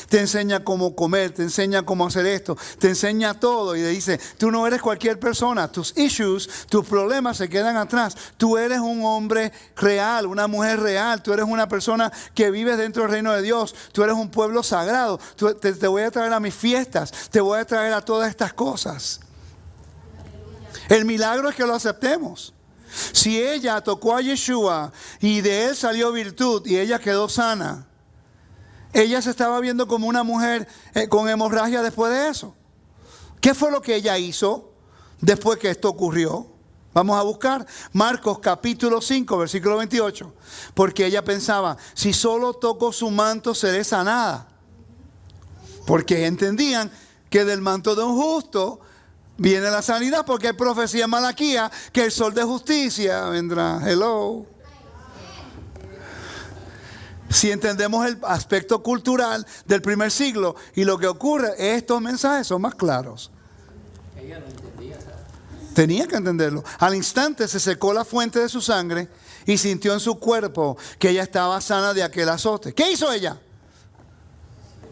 Te enseña cómo comer, te enseña cómo hacer esto, te enseña todo y le dice, tú no eres cualquier persona, tus issues, tus problemas se quedan atrás. Tú eres un hombre real, una mujer real, tú eres una persona que vives dentro del reino de Dios, tú eres un pueblo sagrado, te voy a traer a mis fiestas, te voy a traer a todas estas cosas. El milagro es que lo aceptemos. Si ella tocó a Yeshua y de él salió virtud y ella quedó sana, ella se estaba viendo como una mujer con hemorragia después de eso. ¿Qué fue lo que ella hizo después que esto ocurrió? Vamos a buscar Marcos capítulo 5, versículo 28. Porque ella pensaba, si solo toco su manto seré sanada. Porque entendían que del manto de un justo viene la sanidad, porque hay profecía en Malaquía que el sol de justicia vendrá. Hello. Si entendemos el aspecto cultural del primer siglo y lo que ocurre, estos mensajes son más claros. Ella no entendía. Tenía que entenderlo. Al instante se secó la fuente de su sangre y sintió en su cuerpo que ella estaba sana de aquel azote. ¿Qué hizo ella?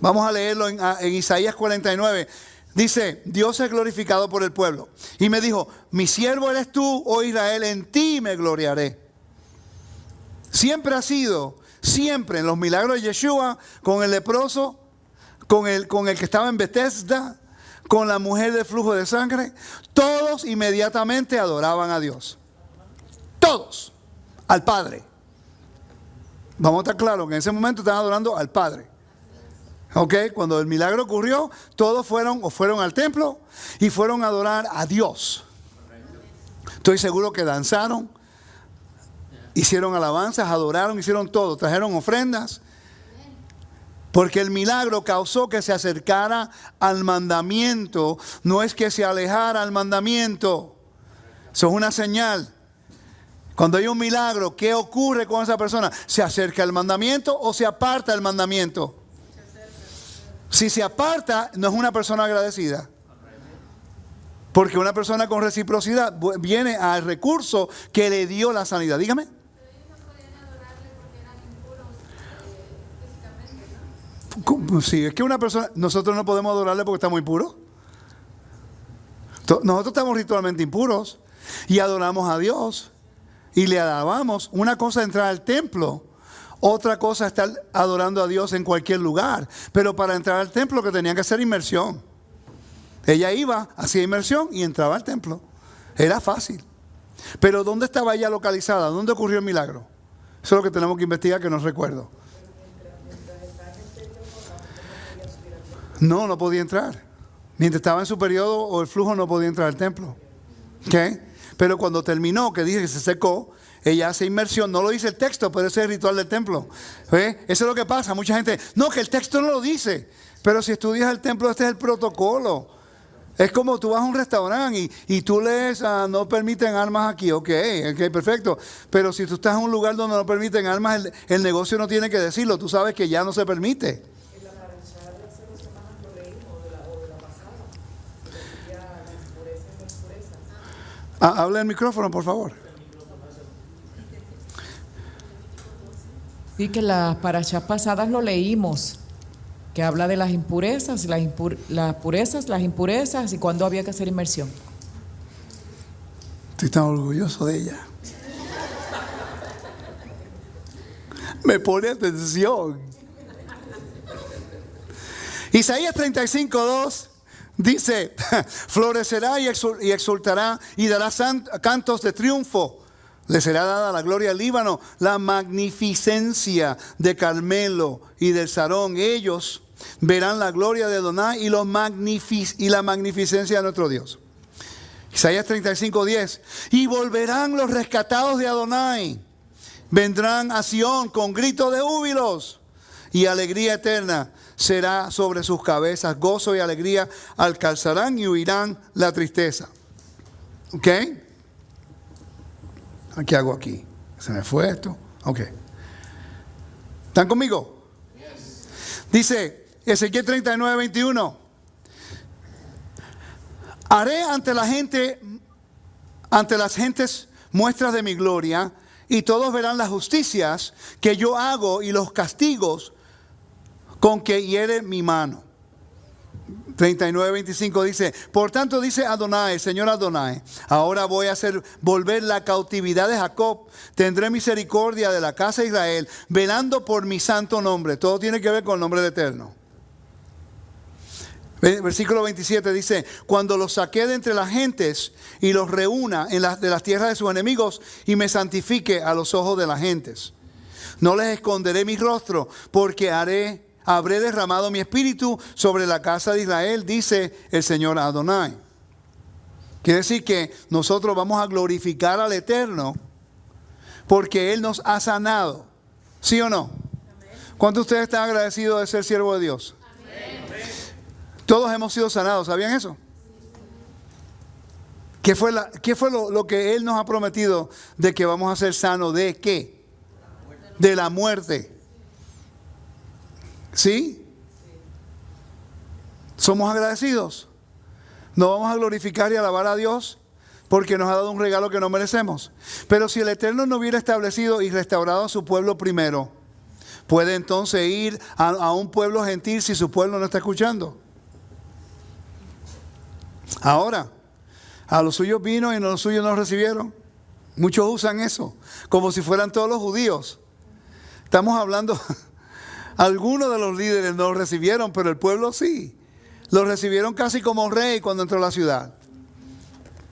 Vamos a leerlo en Isaías 49. Dice, Dios es glorificado por el pueblo. Y me dijo, mi siervo eres tú, oh Israel, en ti me gloriaré. Siempre ha sido, siempre en los milagros de Yeshua, con el leproso, con el que estaba en Bethesda, con la mujer de flujo de sangre, todos inmediatamente adoraban a Dios. Todos, al Padre. Vamos a estar claros que en ese momento estaban adorando al Padre. Ok, cuando el milagro ocurrió, todos fueron al templo y fueron a adorar a Dios. Estoy seguro que danzaron, hicieron alabanzas, adoraron, hicieron todo, trajeron ofrendas Porque el milagro causó que se acercara al mandamiento, no es que se alejara al mandamiento. Eso es una señal. Cuando hay un milagro, ¿qué ocurre con esa persona? ¿Se acerca al mandamiento o se aparta del mandamiento? Si se aparta, no es una persona agradecida. Porque una persona con reciprocidad viene al recurso que le dio la sanidad. Dígame. Sí, es que una persona, nosotros no podemos adorarle porque está muy puro. Nosotros estamos ritualmente impuros y adoramos a Dios y le alabamos. Una cosa es entrar al templo, otra cosa es estar adorando a Dios en cualquier lugar. Pero para entrar al templo que tenía que hacer inmersión. Ella iba, hacía inmersión y entraba al templo. Era fácil. Pero ¿dónde estaba ella localizada? ¿Dónde ocurrió el milagro? Eso es lo que tenemos que investigar, que no recuerdo. No podía entrar. Mientras estaba en su periodo o el flujo no podía entrar al templo. ¿Okay? Pero cuando terminó, que dice que se secó, ella hace inmersión. No lo dice el texto, pero ese es el ritual del templo. Eso es lo que pasa. Mucha gente, no, que el texto no lo dice. Pero si estudias el templo, este es el protocolo. Es como tú vas a un restaurante y tú lees, no permiten armas aquí, ok, perfecto. Pero si tú estás en un lugar donde no permiten armas, el negocio no tiene que decirlo. Tú sabes que ya no se permite. Habla el micrófono, por favor. Sí, que las parashas pasadas lo leímos, que habla de las impurezas, las purezas, las impurezas y cuándo había que hacer inmersión. Estoy tan orgulloso de ella. Me pone atención. Isaías 35:2 dice: florecerá y exultará y dará cantos de triunfo. Le será dada la gloria del Líbano, la magnificencia de Carmelo y del Sarón. Ellos verán la gloria de Adonai y la magnificencia de nuestro Dios. Isaías 35:10. Y volverán los rescatados de Adonai. Vendrán a Sión con grito de júbilos. Y alegría eterna será sobre sus cabezas. Gozo y alegría alcanzarán y huirán la tristeza. ¿Ok? ¿Qué hago aquí? ¿Se me fue esto? Ok. ¿Están conmigo? Dice Ezequiel 39:21. Haré ante las gentes muestras de mi gloria, y todos verán las justicias que yo hago y los castigos con que hiere mi mano. 39:25 dice: por tanto dice Adonai, Señor Adonai, ahora voy a hacer volver la cautividad de Jacob, tendré misericordia de la casa de Israel, velando por mi santo nombre. Todo tiene que ver con el nombre de Eterno. Versículo 27 dice: cuando los saqué de entre las gentes y los reúna de las tierras de sus enemigos y me santifique a los ojos de las gentes. No les esconderé mi rostro, porque habré derramado mi espíritu sobre la casa de Israel, dice el Señor Adonai. Quiere decir que nosotros vamos a glorificar al Eterno porque Él nos ha sanado. ¿Sí o no? ¿Cuántos de ustedes están agradecidos de ser siervo de Dios? Todos hemos sido sanados, ¿sabían eso? ¿Qué fue lo que Él nos ha prometido de que vamos a ser sanos? ¿De qué? De la muerte. ¿Sí? ¿Somos agradecidos? ¿No vamos a glorificar y alabar a Dios porque nos ha dado un regalo que no merecemos? Pero si el Eterno no hubiera establecido y restaurado a su pueblo primero, ¿puede entonces ir a un pueblo gentil si su pueblo no está escuchando? Ahora, a los suyos vino y a los suyos no recibieron. Muchos usan eso como si fueran todos los judíos. Estamos hablando, algunos de los líderes no lo recibieron, pero el pueblo sí. Lo recibieron casi como rey cuando entró a la ciudad.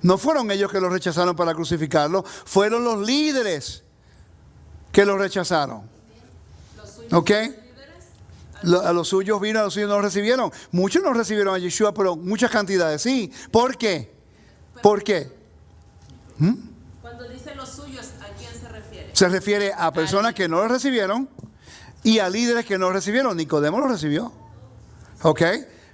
No fueron ellos que lo rechazaron para crucificarlo, fueron los líderes que lo rechazaron. ¿Ok? A los suyos vino, a los suyos no lo recibieron. Muchos no recibieron a Yeshua, pero muchas cantidades sí. ¿Por qué? ¿Por qué? Cuando dice los suyos, ¿a quién se refiere? Se refiere a personas que no lo recibieron, y a líderes que no recibieron. Nicodemo lo recibió. ¿Ok?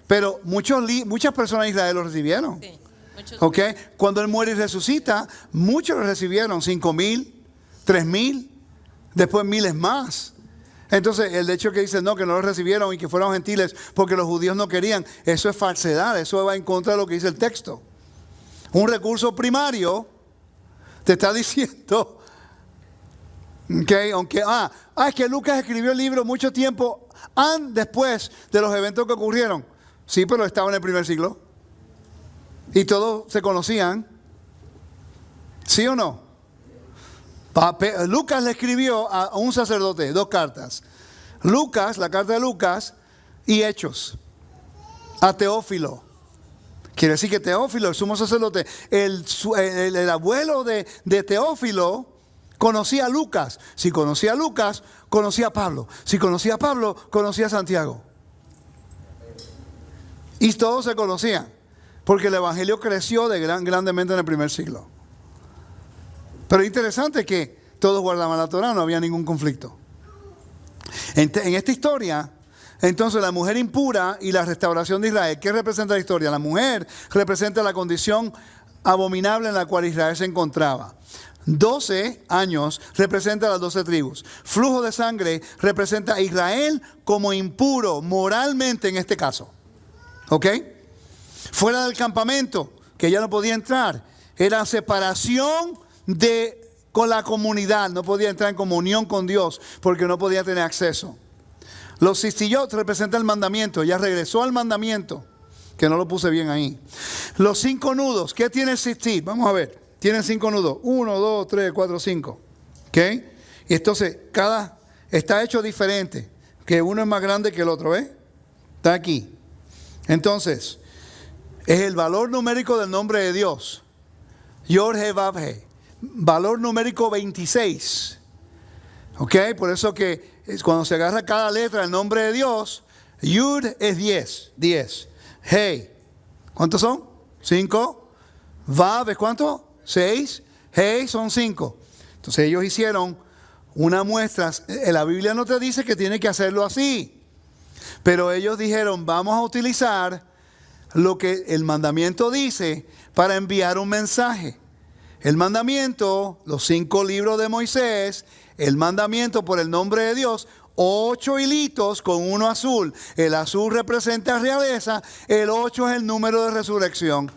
Pero muchas personas de Israel lo recibieron. Sí, muchos. ¿Ok? Cuando él muere y resucita, muchos lo recibieron. 5,000, 3,000, después miles más. Entonces, el hecho que dice no, que no lo recibieron y que fueron gentiles porque los judíos no querían, eso es falsedad, eso va en contra de lo que dice el texto. Un recurso primario te está diciendo que aunque es que Lucas escribió el libro mucho tiempo después de los eventos que ocurrieron. Sí, pero estaba en el primer siglo y todos se conocían. ¿Sí o no? Lucas le escribió a un sacerdote 2 cartas. Lucas, la carta de Lucas y Hechos a Teófilo. Quiere decir que Teófilo, el sumo sacerdote, el abuelo de Teófilo, conocía a Lucas. Si conocía a Lucas, conocía a Pablo. Si conocía a Pablo, conocía a Santiago. Y todos se conocían, porque el evangelio creció grandemente en el primer siglo. Pero es interesante que todos guardaban la Torá, no había ningún conflicto. En esta historia, entonces la mujer impura y la restauración de Israel, ¿qué representa la historia? La mujer representa la condición abominable en la cual Israel se encontraba. 12 años representa las 12 tribus. Flujo de sangre representa a Israel como impuro moralmente en este caso. ¿Ok? Fuera del campamento, que ella no podía entrar, era separación con la comunidad, no podía entrar en comunión con Dios porque no podía tener acceso. Los cistillot representan el mandamiento, ella regresó al mandamiento, que no lo puse bien ahí. Los 5 nudos, ¿qué tiene el cistit? Vamos a ver, tienen 5 nudos, 1, 2, 3, 4, 5. ¿Ok? Y entonces cada está hecho diferente, que uno es más grande que el otro, ¿ves? Está aquí. Entonces, es el valor numérico del nombre de Dios. Yod-Heh-Vav-Heh. Valor numérico 26. ¿Ok? Por eso que cuando se agarra cada letra del nombre de Dios, Yud es 10. Hey, ¿cuántos son? 5. Vav es ¿cuánto? 6. Hey son 5. Entonces ellos hicieron una muestra. La Biblia no te dice que tiene que hacerlo así. Pero ellos dijeron, vamos a utilizar lo que el mandamiento dice para enviar un mensaje. El mandamiento, los 5 libros de Moisés, el mandamiento por el nombre de Dios, 8 hilitos con uno azul. El azul representa realeza, el 8 es el número de resurrección.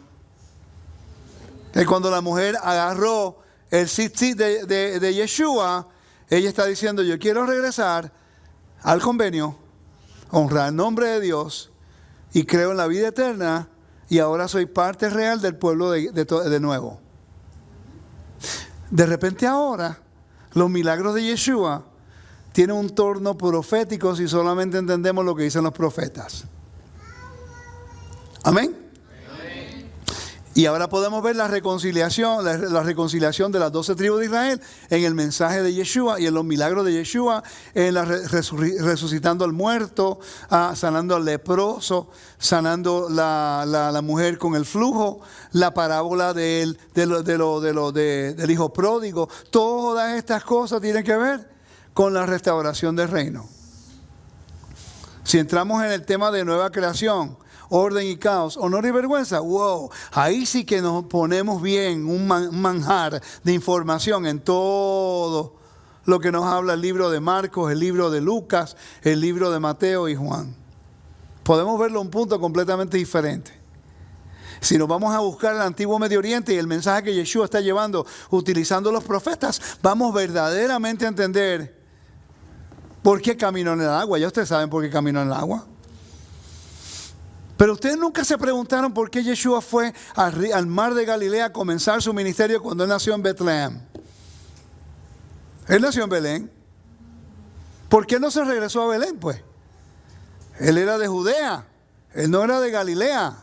Y cuando la mujer agarró el tzitzit de Yeshua, ella está diciendo, yo quiero regresar al convenio, honrar el nombre de Dios y creo en la vida eterna y ahora soy parte real del pueblo de nuevo. De repente ahora, los milagros de Yeshua tienen un torno profético si solamente entendemos lo que dicen los profetas. Amén. Y ahora podemos ver la reconciliación de las 12 tribus de Israel en el mensaje de Yeshua y en los milagros de Yeshua, en resucitando al muerto, sanando al leproso, sanando la mujer con el flujo, la parábola del hijo pródigo. Todas estas cosas tienen que ver con la restauración del reino. Si entramos en el tema de nueva creación, orden y caos, honor y vergüenza, wow, ahí sí que nos ponemos bien, un manjar de información en todo lo que nos habla el libro de Marcos, el libro de Lucas, el libro de Mateo y Juan. Podemos verlo un punto completamente diferente. Si nos vamos a buscar el antiguo Medio Oriente y el mensaje que Yeshua está llevando utilizando los profetas, vamos verdaderamente a entender por qué caminó en el agua. Ya ustedes saben por qué caminó en el agua. Pero ustedes nunca se preguntaron por qué Yeshua fue al mar de Galilea a comenzar su ministerio cuando él nació en Betlehem. Él nació en Belén. ¿Por qué no se regresó a Belén, pues? Él era de Judea, él no era de Galilea.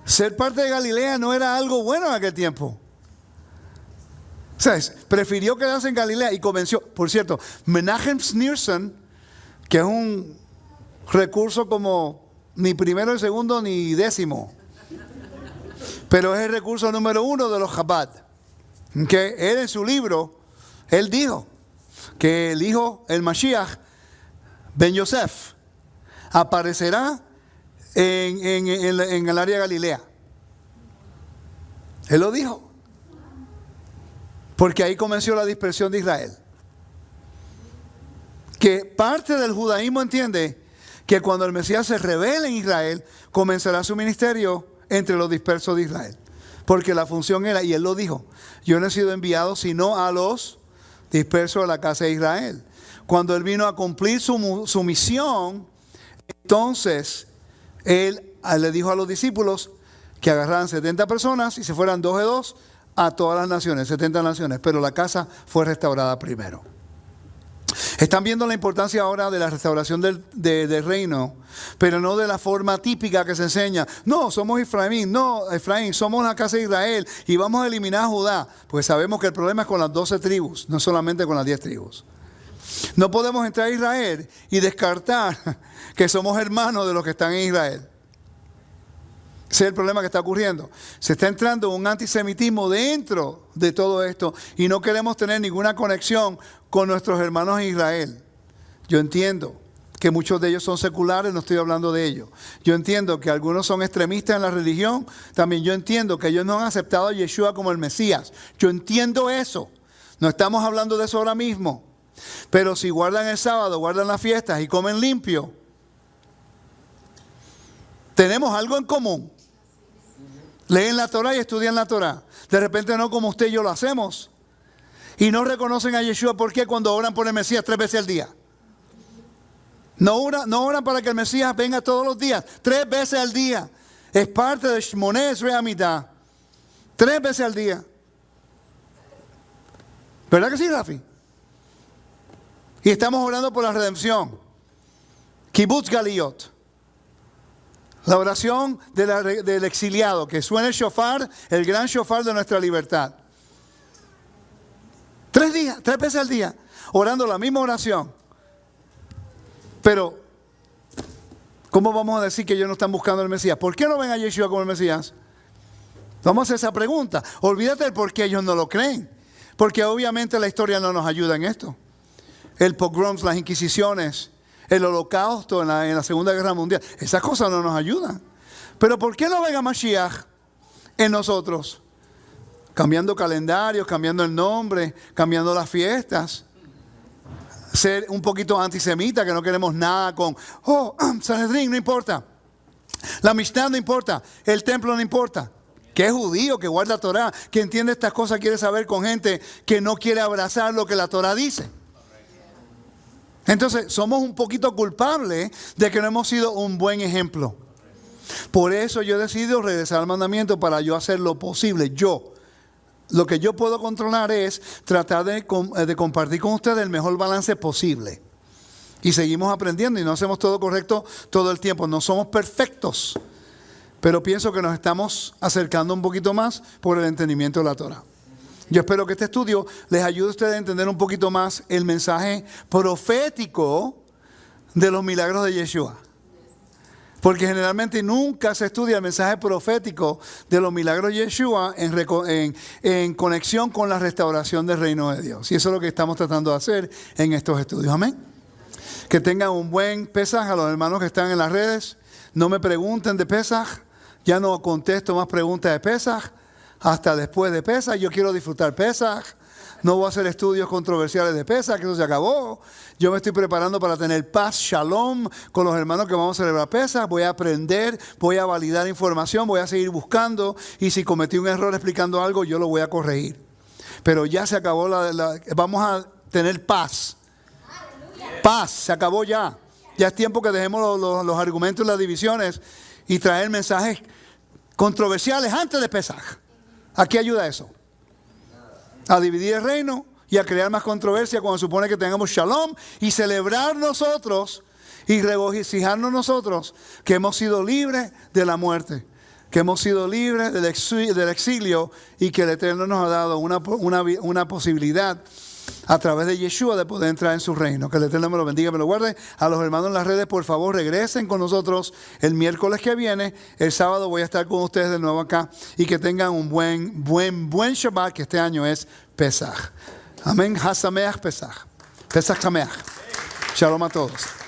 Ser parte de Galilea no era algo bueno en aquel tiempo. ¿Sabes? Prefirió quedarse en Galilea y convenció. Por cierto, Menachem Schneerson, que es un recurso como ni primero, ni segundo, ni décimo, pero es el recurso número 1 de los Chabad. Que él en su libro, él dijo que el hijo, el Mashiach, Ben Yosef, aparecerá en el área de Galilea. Él lo dijo. Porque ahí comenzó la dispersión de Israel. Que parte del judaísmo entiende que cuando el Mesías se revele en Israel, comenzará su ministerio entre los dispersos de Israel. Porque la función era, y él lo dijo, yo no he sido enviado sino a los dispersos de la casa de Israel. Cuando él vino a cumplir su misión, entonces él le dijo a los discípulos que agarraran 70 personas y se fueran 2 de 2 a todas las naciones, 70 naciones, pero la casa fue restaurada primero. Están viendo la importancia ahora de la restauración del reino, pero no de la forma típica que se enseña. No, somos Efraín, no, Efraín, somos la casa de Israel y vamos a eliminar a Judá. Pues sabemos que el problema es con las 12 tribus, no solamente con las 10 tribus. No podemos entrar a Israel y descartar que somos hermanos de los que están en Israel. Ese es el problema que está ocurriendo. Se está entrando un antisemitismo dentro de todo esto y no queremos tener ninguna conexión con nuestros hermanos en Israel. Yo entiendo que muchos de ellos son seculares, no estoy hablando de ellos. Yo entiendo que algunos son extremistas en la religión. También yo entiendo que ellos no han aceptado a Yeshua como el Mesías. Yo entiendo eso. No estamos hablando de eso ahora mismo. Pero si guardan el sábado, guardan las fiestas y comen limpio, tenemos algo en común. Leen la Torah y estudian la Torah. De repente no como usted y yo lo hacemos. Y no reconocen a Yeshua. ¿Por qué? Cuando oran por el Mesías 3 veces al día. No oran para que el Mesías venga todos los días. 3 veces al día. Es parte de Shmoneh Esrei Amidah. 3 veces al día. ¿Verdad que sí, Rafi? Y estamos orando por la redención. Kibbutz Galiot. La oración del exiliado, que suene el shofar, el gran shofar de nuestra libertad. 3 veces al día, orando la misma oración. Pero, ¿cómo vamos a decir que ellos no están buscando el Mesías? ¿Por qué no ven a Yeshua como el Mesías? Vamos a hacer esa pregunta. Olvídate del por qué ellos no lo creen. Porque obviamente la historia no nos ayuda en esto. El pogroms, las inquisiciones, el holocausto en la Segunda Guerra Mundial, esas cosas no nos ayudan. Pero ¿por qué no venga Mashiach en nosotros? Cambiando calendarios, cambiando el nombre, cambiando las fiestas. Ser un poquito antisemita, que no queremos nada con, Sanedrín, no importa. La Mishnah no importa, el templo no importa. Que es judío, que guarda Torah, que entiende estas cosas, quiere saber con gente que no quiere abrazar lo que la Torah dice. Entonces, somos un poquito culpables de que no hemos sido un buen ejemplo. Por eso yo he decidido regresar al mandamiento para yo hacer lo posible. Lo que yo puedo controlar es tratar de compartir con ustedes el mejor balance posible. Y seguimos aprendiendo y no hacemos todo correcto todo el tiempo. No somos perfectos, pero pienso que nos estamos acercando un poquito más por el entendimiento de la Torah. Yo espero que este estudio les ayude a ustedes a entender un poquito más el mensaje profético de los milagros de Yeshua. Porque generalmente nunca se estudia el mensaje profético de los milagros de Yeshua en conexión con la restauración del reino de Dios. Y eso es lo que estamos tratando de hacer en estos estudios. Amén. Que tengan un buen Pesaj a los hermanos que están en las redes. No me pregunten de Pesaj. Ya no contesto más preguntas de Pesaj. Hasta después de Pesaj, yo quiero disfrutar Pesaj. No voy a hacer estudios controversiales de Pesaj, que eso se acabó. Yo me estoy preparando para tener paz, shalom, con los hermanos que vamos a celebrar Pesaj. Voy a aprender, voy a validar información, voy a seguir buscando. Y si cometí un error explicando algo, yo lo voy a corregir. Pero ya se acabó vamos a tener paz. Paz, se acabó ya. Ya es tiempo que dejemos los argumentos y las divisiones y traer mensajes controversiales antes de Pesaj. ¿A qué ayuda eso? A dividir el reino y a crear más controversia cuando supone que tengamos shalom y celebrar nosotros y regocijarnos nosotros que hemos sido libres de la muerte, que hemos sido libres del exilio y que el Eterno nos ha dado una posibilidad a través de Yeshua de poder entrar en su reino. Que el Eterno me lo bendiga, me lo guarde. A los hermanos en las redes, por favor, regresen con nosotros el miércoles que viene. El sábado voy a estar con ustedes de nuevo acá. Y que tengan un buen Shabbat, que este año es Pesaj. Amén. Hasameach Pesaj. Pesach Sameach. Shalom a todos.